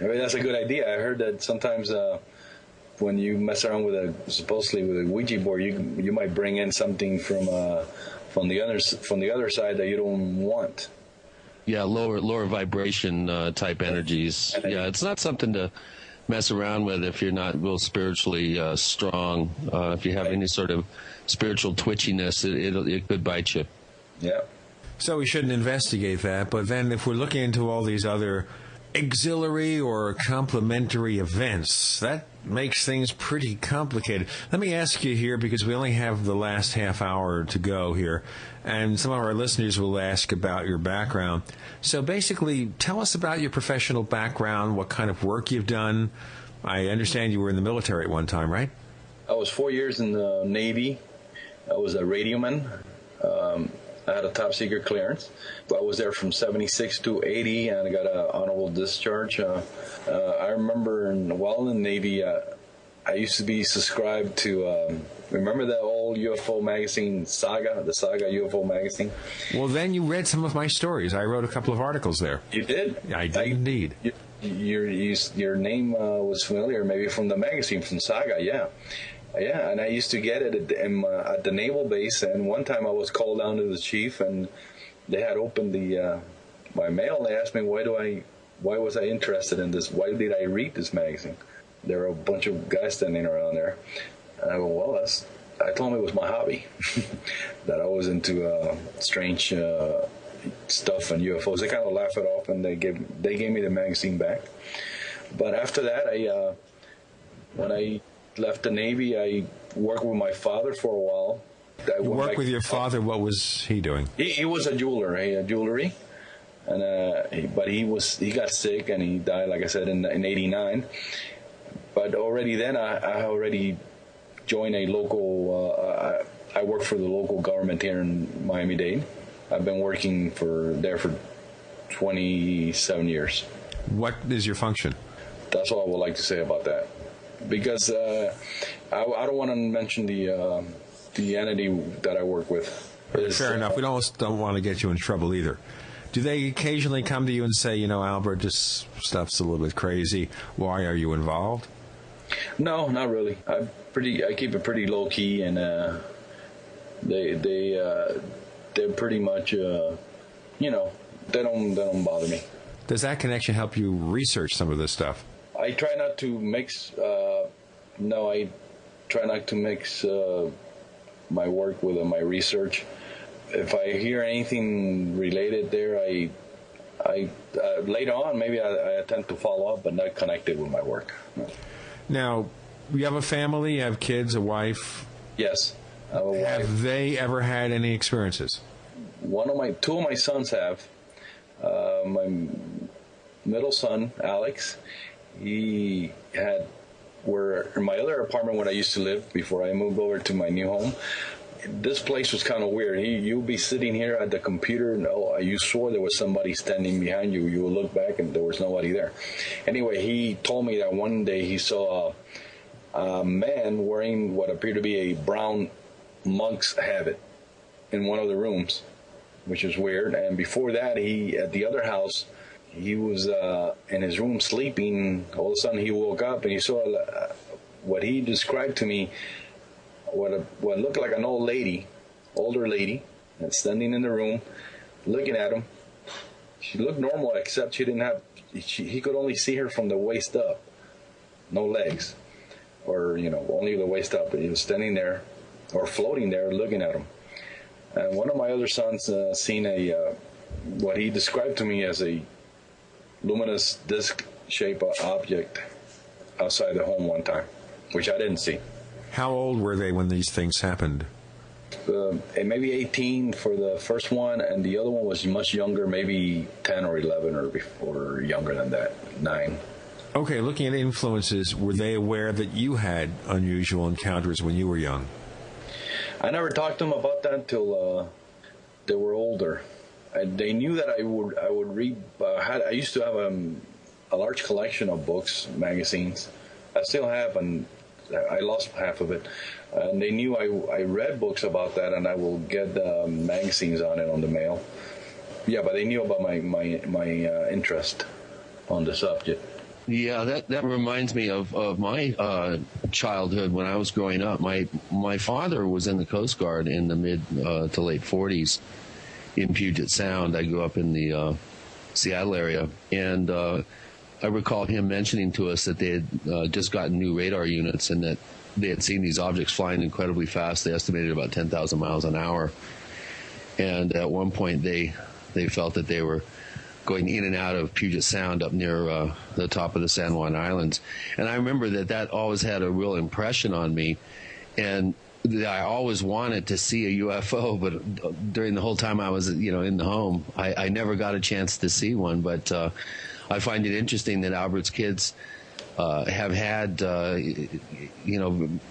Speaker 8: Maybe that's a good idea. I heard that sometimes when you mess around supposedly with a Ouija board, you might bring in something from the other side that you don't want.
Speaker 3: Yeah, lower vibration type energies. Yeah, it's not something to mess around with if you're not real spiritually strong. If you have any sort of spiritual twitchiness, it could bite you.
Speaker 8: Yeah.
Speaker 2: So we shouldn't investigate that. But then if we're looking into all these other auxiliary or complementary events, that makes things pretty complicated. Let me ask you here, because we only have the last half hour to go here, and some of our listeners will ask about your background. So basically, tell us about your professional background, what kind of work you've done. I understand you were in the military at one time, right?
Speaker 8: I was 4 years in the Navy. I was a radioman. I had a top secret clearance. I was there from 76 to 80, and I got an honorable discharge. I remember while in the Navy, I used to be subscribed to, remember that old UFO magazine, Saga, the Saga UFO magazine?
Speaker 2: Well, then you read some of my stories. I wrote a couple of articles there.
Speaker 8: You did?
Speaker 2: I did indeed.
Speaker 8: Your name was familiar, maybe from the magazine, from Saga, yeah. Yeah, and I used to get it at the naval base, and one time I was called down to the chief, and they had opened my mail, and they asked me why was I interested in this? Why did I read this magazine? There were a bunch of guys standing around there, and I go, I told them it was my hobby, that I was into strange stuff and UFOs. They kind of laugh it off, and they gave me the magazine back. But after that, when I left the Navy, I worked with my father for a while.
Speaker 2: You worked with your father. What was he doing?
Speaker 8: He was a jeweler, jewelry, and but he got sick and he died, like I said, in '89. But already then, I already joined a local. I work for the local government here in Miami-Dade. I've been working there for 27 years.
Speaker 2: What is your function?
Speaker 8: That's all I would like to say about that, because I don't want to mention the entity that I work with.
Speaker 2: Fair enough. We don't want to get you in trouble either. Do they occasionally come to you and say, Albert, this stuff's a little bit crazy. Why are you involved?
Speaker 8: No, not really. I keep it pretty low key, and they're pretty much they don't bother me.
Speaker 2: Does that connection help you research some of this stuff?
Speaker 8: I try not to mix. I try not to mix my work with my research. If I hear anything related there, I later on maybe I attempt to follow up, but not connected with my work.
Speaker 2: Now, you have a family, you have kids, a wife.
Speaker 8: Yes.
Speaker 2: Have they ever had any experiences?
Speaker 8: Two of my sons have. My middle son, Alex, he had in my other apartment where I used to live before I moved over to my new home. This place was kind of weird. You'll be sitting here at the computer, and you swore there was somebody standing behind you. You would look back, and there was nobody there. Anyway, he told me that one day he saw a man wearing what appeared to be a brown monk's habit in one of the rooms, which is weird. And before that, at the other house, he was in his room sleeping. All of a sudden, he woke up and he saw what he described to me, what looked like an older lady, and standing in the room, looking at him. She looked normal, except he could only see her from the waist up, no legs, or only the waist up. He was standing there, or floating there, looking at him. And one of my other sons seen what he described to me as a luminous disc-shaped object outside the home one time, which I didn't see.
Speaker 2: How old were they when these things happened?
Speaker 8: Maybe 18 for the first one, and the other one was much younger, maybe 10 or 11 or younger than that, 9.
Speaker 2: Okay, looking at influences, were they aware that you had unusual encounters when you were young?
Speaker 8: I never talked to them about that until they were older. They knew that I would read. I used to have a large collection of books, magazines. I still have, and I lost half of it. And they knew I read books about that, and I will get magazines on it on the mail. Yeah, but they knew about my interest on the subject.
Speaker 3: Yeah, that reminds me of my childhood when I was growing up. My father was in the Coast Guard in the mid to late 40s in Puget Sound. I grew up in the Seattle area, and I recall him mentioning to us that they had just gotten new radar units and that they had seen these objects flying incredibly fast. They estimated about 10,000 miles an hour, and at one point they felt that they were going in and out of Puget Sound up near the top of the San Juan Islands. And I remember that always had a real impression on me, and I always wanted to see a UFO, but during the whole time I was in the home, I never got a chance to see one. But I find it interesting that Albert's kids have had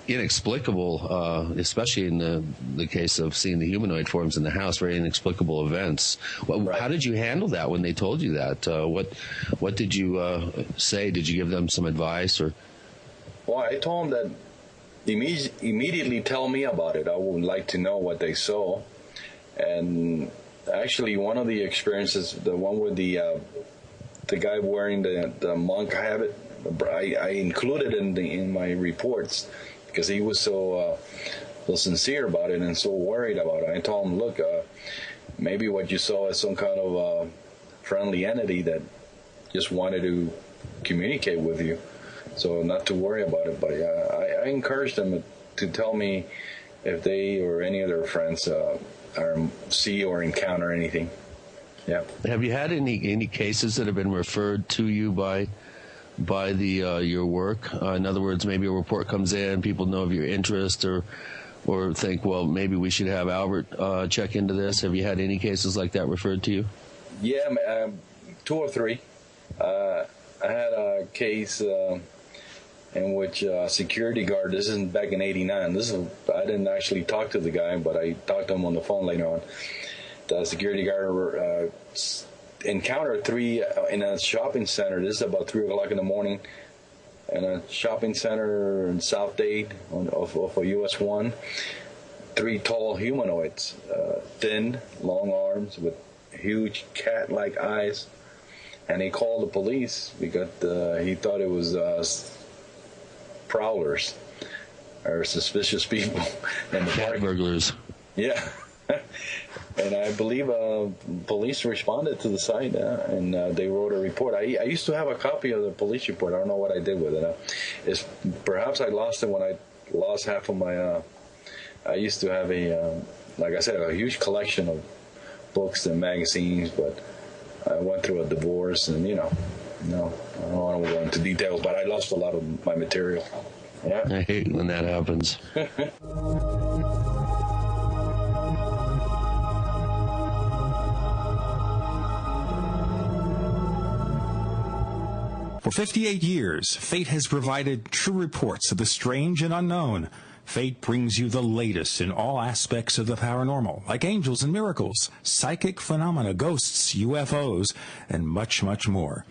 Speaker 3: inexplicable, especially in the case of seeing the humanoid forms in the house, very inexplicable events. Right. How did you handle that when they told you that? What did you say? Did you give them some advice? Or?
Speaker 8: Well, I told them that immediately tell me about it. I would like to know what they saw. And actually, one of the experiences, the one with the guy wearing the monk habit, I included in my reports because he was so sincere about it and so worried about it. I told him, look, maybe what you saw is some kind of friendly entity that just wanted to communicate with you, so not to worry about it. But I encouraged them to tell me if they or any of their friends see or encounter anything. Yeah.
Speaker 3: Have you had any cases that have been referred to you by the your work? In other words, maybe a report comes in, people know of your interest, or think, well, maybe we should have Albert check into this. Have you had any cases like that referred to you?
Speaker 8: Yeah, 2 or 3. I had a case in which a security guard, this is back in '89. I didn't actually talk to the guy, but I talked to him on the phone later on. The security guard encountered 3 in a shopping center. This is about 3 o'clock in the morning. In a shopping center in South Dade off of US 1, 3 tall humanoids, thin, long arms with huge cat-like eyes, and he called the police because he thought it was prowlers or suspicious people. And the
Speaker 3: cat burglars.
Speaker 8: Yeah. And I believe police responded to the site, and they wrote a report. I used to have a copy of the police report. I don't know what I did with it. Perhaps I lost it when I lost half of my. I used to have like I said, a huge collection of books and magazines, but I went through a divorce, and no, I don't want to go into details, but I lost a lot of my material. Yeah.
Speaker 3: I hate when that happens.
Speaker 10: For 58 years, Fate has provided true reports of the strange and unknown. Fate brings you the latest in all aspects of the paranormal, like angels and miracles, psychic phenomena, ghosts, UFOs, and much, much more.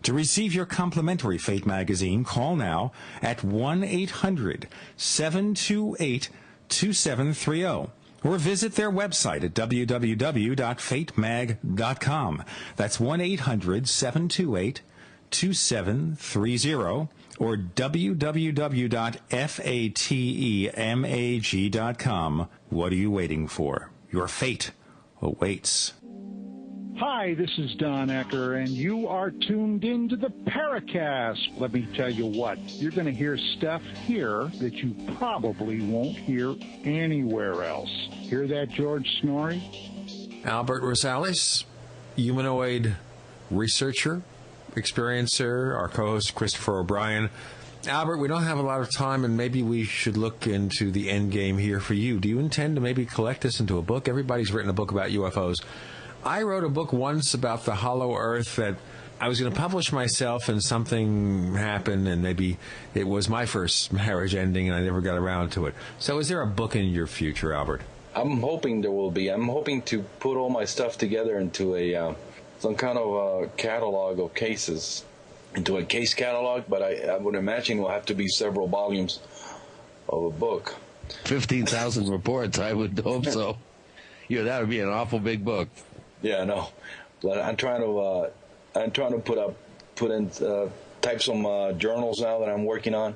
Speaker 10: To receive your complimentary Fate magazine, call now at 1-800-728-2730 or visit their website at www.fatemag.com. That's 1-800-728-2730 or www.fatemag.com. What are you waiting for? Your fate awaits.
Speaker 14: Hi, this is Don Ecker, and you are tuned in to the Paracast. Let me tell you what, you're going to hear stuff here that you probably won't hear anywhere else. Hear that, George Snorri?
Speaker 2: Albert Rosales, humanoid researcher, experiencer, our co-host Christopher O'Brien. Albert, we don't have a lot of time, and maybe we should look into the end game here for you. Do you intend to maybe collect this into a book? Everybody's written a book about UFOs. I wrote a book once about the hollow earth that I was going to publish myself, and something happened, and maybe it was my first marriage ending, and I never got around to it. So is there a book in your future, Albert?
Speaker 8: I'm hoping there will be. I'm hoping to put all my stuff together into some kind of catalog of cases, into a case catalog, but I would imagine it will have to be several volumes of a book.
Speaker 3: 15,000 reports, I would hope so. Yeah, that would be an awful big book.
Speaker 8: Yeah, I know. But I'm trying to type some journals now that I'm working on,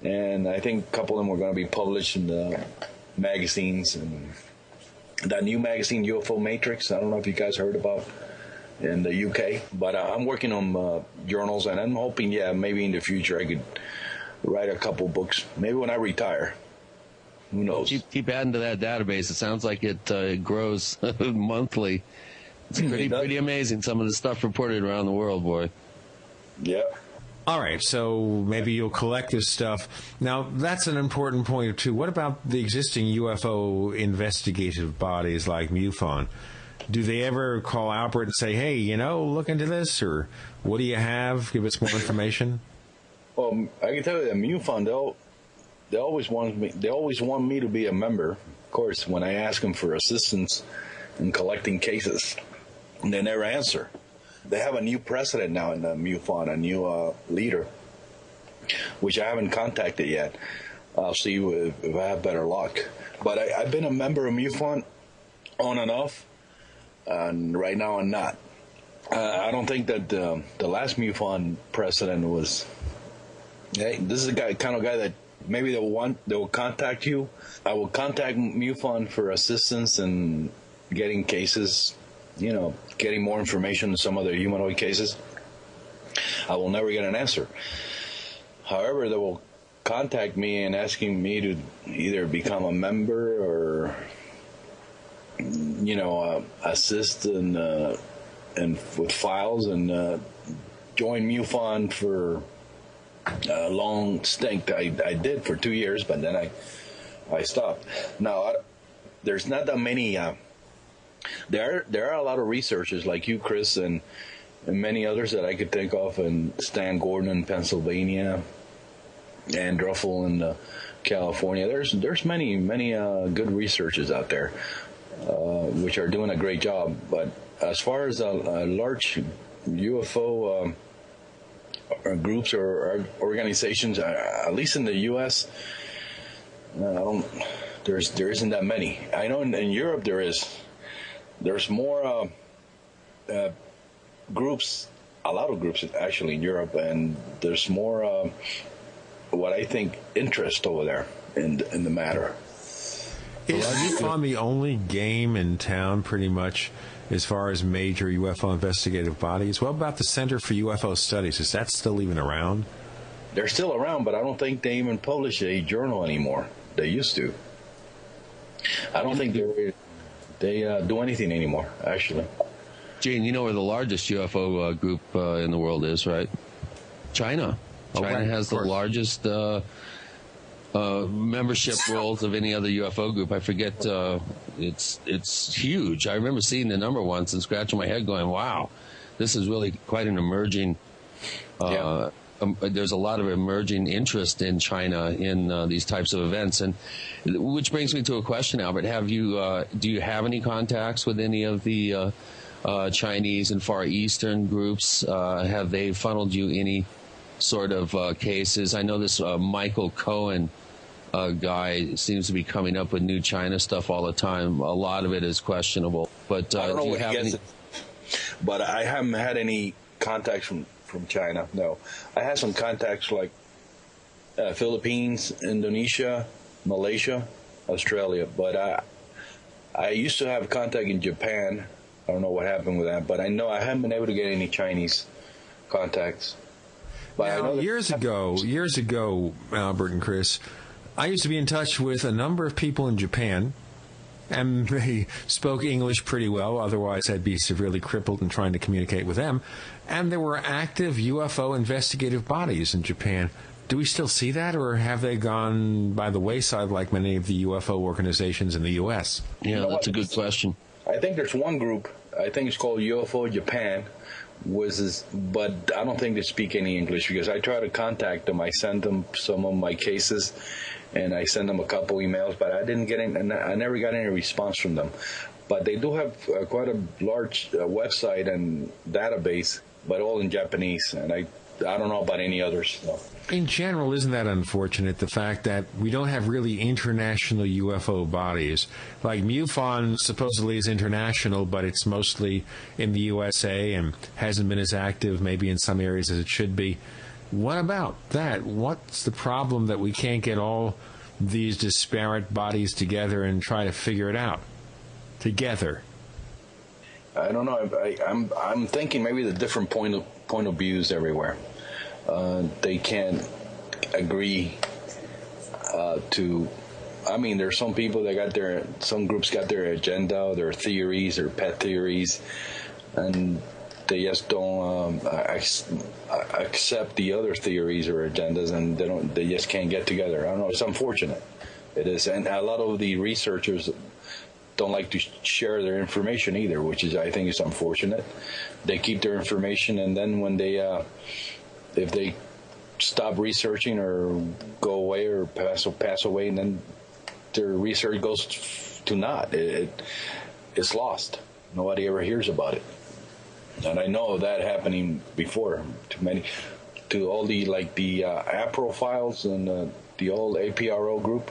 Speaker 8: and I think a couple of them are going to be published in the magazines, and that new magazine UFO Matrix. I don't know if you guys heard about in the UK, but I'm working on journals, and I'm hoping, maybe in the future I could write a couple books. Maybe when I retire. Who knows?
Speaker 3: Keep adding to that database. It sounds like it grows monthly. It's pretty amazing, some of the stuff reported around the world, boy.
Speaker 8: Yeah.
Speaker 2: All right, so maybe you'll collect this stuff. Now, that's an important point, too. What about the existing UFO investigative bodies like MUFON? Do they ever call Albert and say, hey, look into this? Or what do you have? Give us more information?
Speaker 8: Well, I can tell you that MUFON, they always want me to be a member. Of course, when I ask them for assistance in collecting cases, they never answer. They have a new president now in the MUFON, a new leader, which I haven't contacted yet. I'll see if I have better luck. But I've been a member of MUFON on and off, and right now I'm not. I don't think that the last MUFON president was. Hey, this is the kind of guy that maybe they will contact you. I will contact MUFON for assistance in getting cases, getting more information on some of their humanoid cases. I will never get an answer. However, they will contact me and asking me to either become a member or, assist and with files and joined MUFON for a long stint. I did for 2 years, but then I stopped. Now, there's not that many. There are a lot of researchers like you, Chris, and many others that I could think of, and Stan Gordon in Pennsylvania, and Druffel in California. There's many good researchers out there, which are doing a great job. But as far as a large UFO groups or organizations, at least in the U.S., there isn't that many. I know in Europe there's more groups, a lot of groups actually in Europe, and there's more what I think interest over there in the matter.
Speaker 2: Is MUFON the only game in town, pretty much, as far as major UFO investigative bodies? What about the Center for UFO Studies? Is that still even around?
Speaker 8: They're still around, but I don't think they even publish a journal anymore. They used to. I don't think they do anything anymore, actually.
Speaker 3: Gene, you know where the largest UFO group in the world is, right? China. China has the largest membership rolls of any other UFO group. I forget. It's huge. I remember seeing the number once and scratching my head going, wow, this is really quite an emerging there's a lot of emerging interest in China in these types of events, and which brings me to a question, Albert. Do you have any contacts with any of the Chinese and Far Eastern groups? Have they funneled you any sort of cases? I know this Michael Cohen guy seems to be coming up with new China stuff all the time. A lot of it is questionable. But
Speaker 8: I don't know
Speaker 3: do you
Speaker 8: what
Speaker 3: have
Speaker 8: he
Speaker 3: any?
Speaker 8: gets, but I haven't had any contacts from China. No, I had some contacts like Philippines, Indonesia, Malaysia, Australia. But I used to have contact in Japan. I don't know what happened with that, but I know I haven't been able to get any Chinese contacts. But
Speaker 2: now, years ago, Albert and Chris, I used to be in touch with a number of people in Japan, and they spoke English pretty well. Otherwise, I'd be severely crippled in trying to communicate with them. And there were active UFO investigative bodies in Japan. Do we still see that, or have they gone by the wayside like many of the UFO organizations in the U.S.?
Speaker 3: Yeah, that's a good question.
Speaker 8: I think there's one group. I think it's called UFO Japan. But I don't think they speak any English, because I try to contact them. I send them some of my cases, and I send them a couple emails, but I didn't get any, and I never got any response from them. But they do have quite a large website and database, but all in Japanese, and I don't know about any others. No.
Speaker 2: In general, isn't that unfortunate, the fact that we don't have really international UFO bodies? Like MUFON supposedly is international, but it's mostly in the USA and hasn't been as active maybe in some areas as it should be. What about that? What's the problem that we can't get all these disparate bodies together and try to figure it out together?
Speaker 8: I don't know. I'm thinking maybe the different point of views everywhere. They can't agree to. I mean, there's some people that some groups got their agenda, their theories, their pet theories, and they just don't accept the other theories or agendas, and they just can't get together. I don't know. It's unfortunate. It is, and a lot of the researchers don't like to share their information either, which is, I think, is unfortunate. They keep their information, and then when they if they stop researching or go away or pass away, and then their research goes to naught. It's lost. Nobody ever hears about it. And I know of that happening before to all the APRO files and the old APRO group.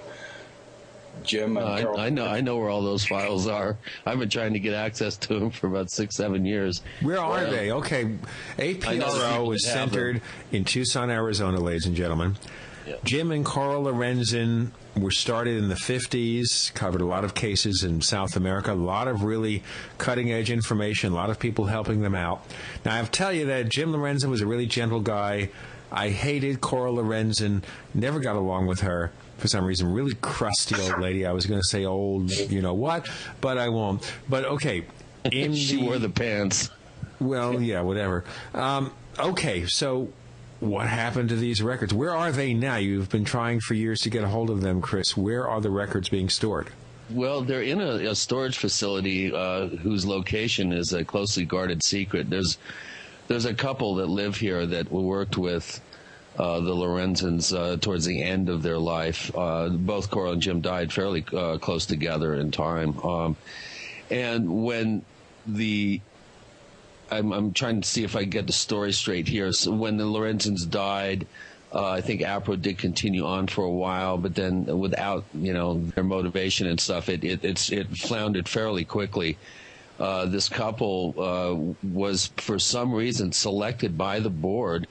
Speaker 8: Jim and Carol.
Speaker 3: I know where all those files are. I've been trying to get access to them for about 6-7 years.
Speaker 2: Where are they? Okay, APRO is centered in Tucson, Arizona, ladies and gentlemen. Yep. Jim and Carl Lorenzen were started in the 50s, covered a lot of cases in South America, a lot of really cutting-edge information, a lot of people helping them out. Now, I have to tell you that Jim Lorenzen was a really gentle guy. I hated Cora Lorenzen, never got along with her for some reason. Really crusty old lady. I was going to say old, you know what, but I won't. But okay.
Speaker 3: She wore the pants.
Speaker 2: Well, yeah, whatever. Okay, so what happened to these records? Where are they now? You've been trying for years to get a hold of them, Chris. Where are the records being stored?
Speaker 3: Well, they're in a storage facility whose location is a closely guarded secret. There's a couple that live here that worked with the Lorenzens towards the end of their life. Both Cora and Jim died fairly close together in time. And when I'm trying to see if I can get the story straight here. So when the Lorenzens died, I think APRO did continue on for a while, but then without, their motivation and stuff, it floundered fairly quickly. This couple was, for some reason, selected by the board,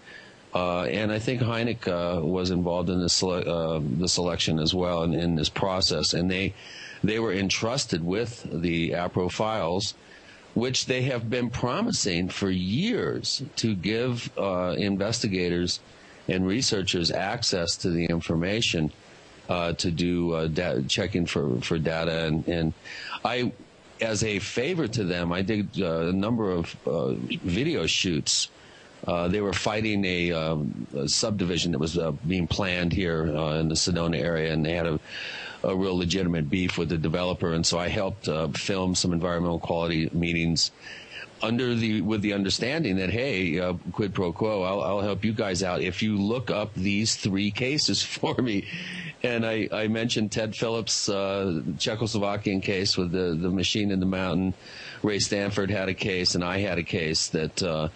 Speaker 3: and I think Hynek was involved in the selection as well in this process, and they were entrusted with the APRO files, which they have been promising for years to give investigators and researchers access to the information to do checking for data. And I, as a favor to them, I did a number of video shoots. They were fighting a subdivision that was being planned here in the Sedona area, and they had a real legitimate beef with the developer, and so I helped film some environmental quality meetings with the understanding that, hey, quid pro quo, I'll help you guys out if you look up these 3 cases for me. And I mentioned Ted Phillips' Czechoslovakian case with the machine in the mountain. Ray Stanford had a case, and I had a case that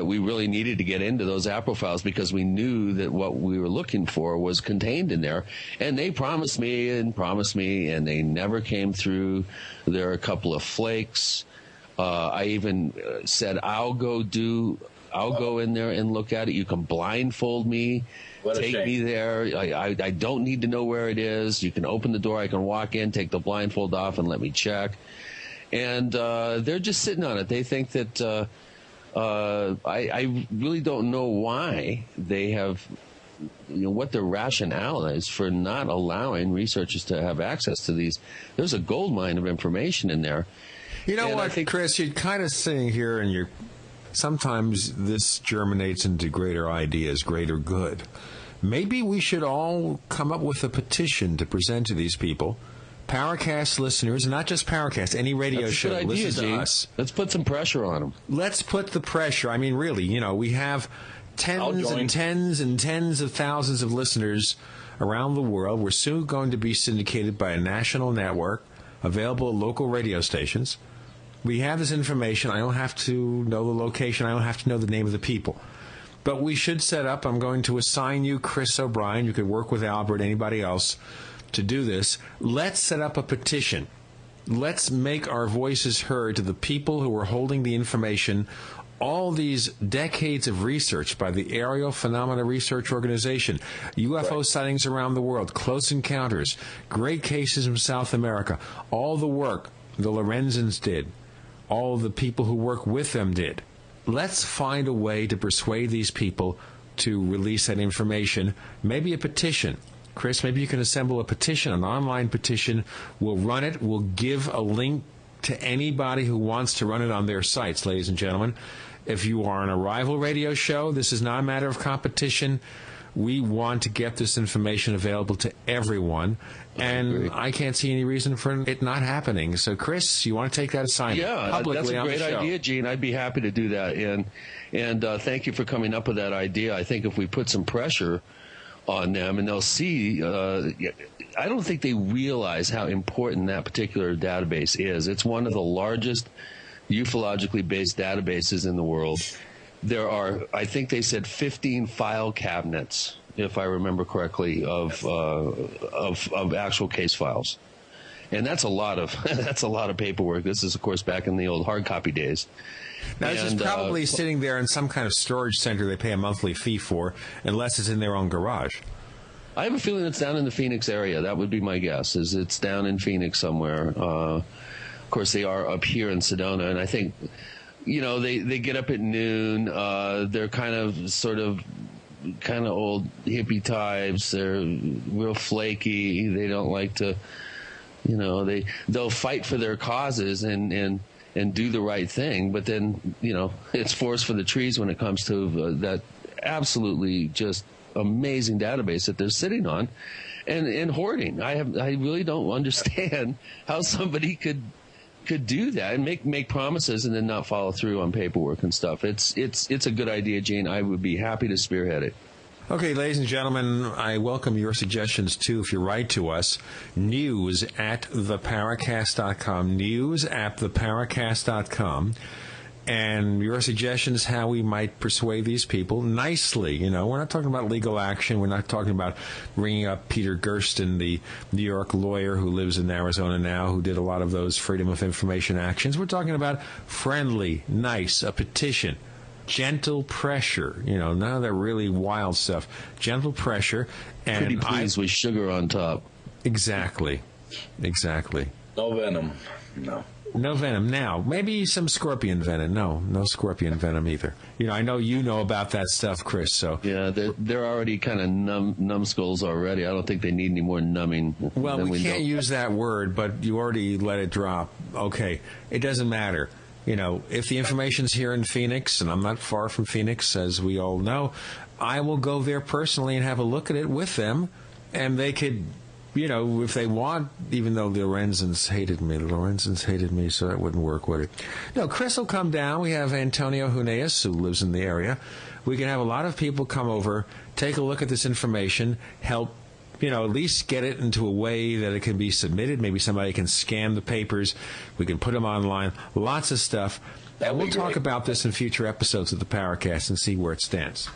Speaker 3: we really needed to get into those APRO files because we knew that what we were looking for was contained in there. And they promised me, and they never came through. There are a couple of flakes. I even said, I'll go in there and look at it. You can blindfold me, take me there. I don't need to know where it is. You can open the door. I can walk in, take the blindfold off, and let me check. And they're just sitting on it. They think that I really don't know why they have, what their rationale is for not allowing researchers to have access to these. There's a gold mine of information in there.
Speaker 2: You know what, Chris, you're kind of sitting here and sometimes this germinates into greater ideas, greater good. Maybe we should all come up with a petition to present to these people. Paracast listeners, not just Paracast, any radio show, listen to us.
Speaker 3: Let's put some pressure on them.
Speaker 2: Let's put the pressure. I mean, really, we have tens and tens and tens of thousands of listeners around the world. We're soon going to be syndicated by a national network, available at local radio stations. We have this information. I don't have to know the location. I don't have to know the name of the people. But we should set up, I'm going to assign you Chris O'Brien. You could work with Albert, anybody else, to do this. Let's set up a petition. Let's make our voices heard to the people who are holding the information. All these decades of research by the Aerial Phenomena Research Organization, UFO sightings around the world, close encounters, great cases from South America, all the work the Lorenzens did, all the people who work with them did. Let's find a way to persuade these people to release that information, maybe a petition. Chris, maybe you can assemble a petition, an online petition. We'll run it. We'll give a link to anybody who wants to run it on their sites, ladies and gentlemen. If you are on a rival radio show, this is not a matter of competition. We want to get this information available to everyone, and I can't see any reason for it not happening. So, Chris, you want to take that assignment publicly on the show?
Speaker 3: That's a great idea, Gene. I'd be happy to do that, and thank you for coming up with that idea. I think if we put some pressure on them, and they'll see, I don't think they realize how important that particular database is. It's one of the largest ufologically based databases in the world. There are, I think they said, 15 file cabinets, if I remember correctly, of actual case files, and that's a lot of paperwork. This is, of course, back in the old hard copy days.
Speaker 2: Now, this is probably sitting there in some kind of storage center they pay a monthly fee for, unless it's in their own garage.
Speaker 3: I have a feeling it's down in the Phoenix area. That would be my guess, is it's down in Phoenix somewhere. Of course, they are up here in Sedona, and I think they get up at noon. They're kind of old hippie types. They're real flaky. They don't like to, they'll fight for their causes and do the right thing. But then, it's forest for the trees when it comes to that absolutely just amazing database that they're sitting on and hoarding. I really don't understand how somebody could do that and make promises and then not follow through on paperwork and stuff. It's a good idea, Gene. I would be happy to spearhead it.
Speaker 2: Okay, ladies and gentlemen, I welcome your suggestions, too, if you write to us. news@theparacast.com, news@theparacast.com. And your suggestions how we might persuade these people nicely. We're not talking about legal action. We're not talking about ringing up Peter Gersten, the New York lawyer who lives in Arizona now, who did a lot of those Freedom of Information actions. We're talking about friendly, nice, a petition, gentle pressure. None of that really wild stuff. Gentle pressure. And
Speaker 3: pretty please with sugar on top.
Speaker 2: Exactly.
Speaker 8: No venom.
Speaker 2: No venom. Now, maybe some scorpion venom. No scorpion venom either. I know you know about that stuff, Chris. So
Speaker 3: yeah, they're already kind of numbskulls already. I don't think they need any more numbing.
Speaker 2: Well, we can't use that word, but you already let it drop. Okay, it doesn't matter. If the information's here in Phoenix, and I'm not far from Phoenix, as we all know, I will go there personally and have a look at it with them, and they could. If they want, even though the Lorenzens hated me, so that wouldn't work, would it? No, Chris will come down. We have Antonio Huneas, who lives in the area. We can have a lot of people come over, take a look at this information, help, at least get it into a way that it can be submitted. Maybe somebody can scan the papers. We can put them online. Lots of stuff. And we'll talk about this in future episodes of the Paracast and see where it stands.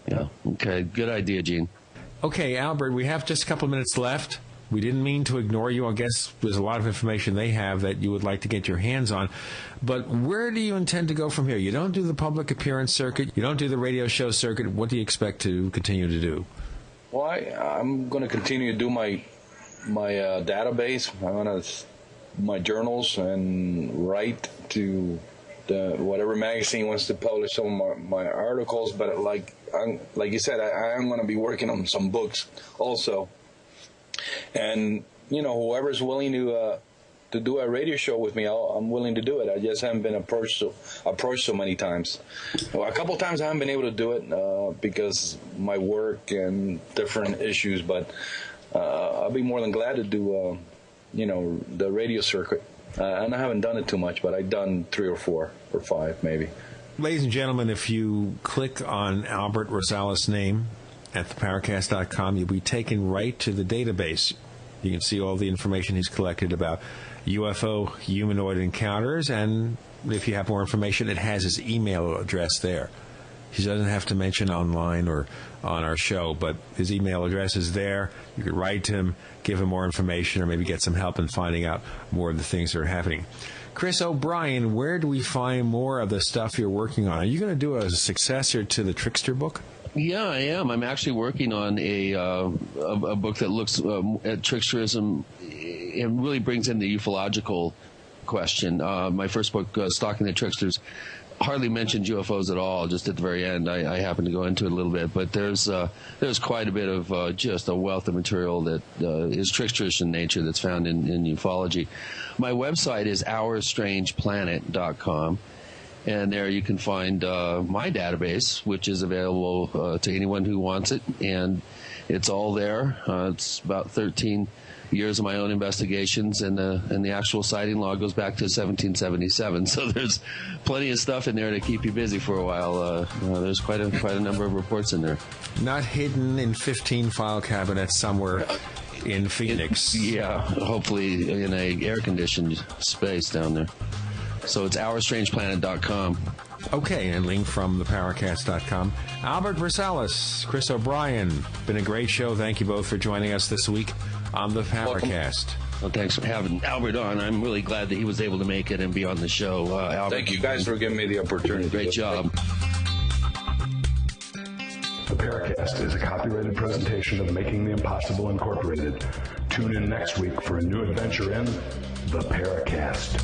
Speaker 3: Yeah, okay. Good idea, Gene.
Speaker 2: Okay, Albert, we have just a couple of minutes left. We didn't mean to ignore you. I guess there's a lot of information they have that you would like to get your hands on. But where do you intend to go from here? You don't do the public appearance circuit. You don't do the radio show circuit. What do you expect to continue to do?
Speaker 8: Well, I'm going to continue to do my database. I'm going to my journals and write to whatever magazine wants to publish some of my articles. But like you said, I'm going to be working on some books also. And whoever's willing to do a radio show with me, I'm willing to do it. I just haven't been approached so many times. A couple of times I haven't been able to do it because my work and different issues. But I'll be more than glad to do the radio circuit. And I haven't done it too much, but I've done 3 or 4 or 5 maybe.
Speaker 2: Ladies and gentlemen, if you click on Albert Rosales' name at theparacast.com, you'll be taken right to the database. You can see all the information he's collected about UFO humanoid encounters, and if you have more information, it has his email address there. He doesn't have to mention online or on our show, but his email address is there. You could write to him, give him more information, or maybe get some help in finding out more of the things that are happening. Chris O'Brien, where do we find more of the stuff you're working on? Are you going to do a successor to the Trickster book?
Speaker 3: Yeah, I am. I'm actually working on a book that looks at tricksterism and really brings in the ufological question. My first book, Stalking the Tricksters, hardly mentioned UFOs at all. Just at the very end, I happen to go into it a little bit. But there's quite a bit of just a wealth of material that is tricksterish in nature that's found in ufology. My website is OurStrangePlanet.com. And there you can find my database, which is available to anyone who wants it. And it's all there. It's about 13 years of my own investigations, and the actual sighting log goes back to 1777. So there's plenty of stuff in there to keep you busy for a while. There's quite a number of reports in there.
Speaker 2: Not hidden in 15 file cabinets somewhere in Phoenix.
Speaker 3: Yeah, hopefully in a air-conditioned space down there. So it's OurStrangePlanet.com.
Speaker 2: Okay, and link from theparacast.com. Albert Rosales, Chris O'Brien, been a great show. Thank you both for joining us this week on the Paracast.
Speaker 3: Well, thanks for having Albert on. I'm really glad that he was able to make it and be on the show. Albert,
Speaker 8: thank you guys for giving me the opportunity.
Speaker 3: Great job.
Speaker 1: The Paracast is a copyrighted presentation of Making the Impossible Incorporated. Tune in next week for a new adventure in The Paracast.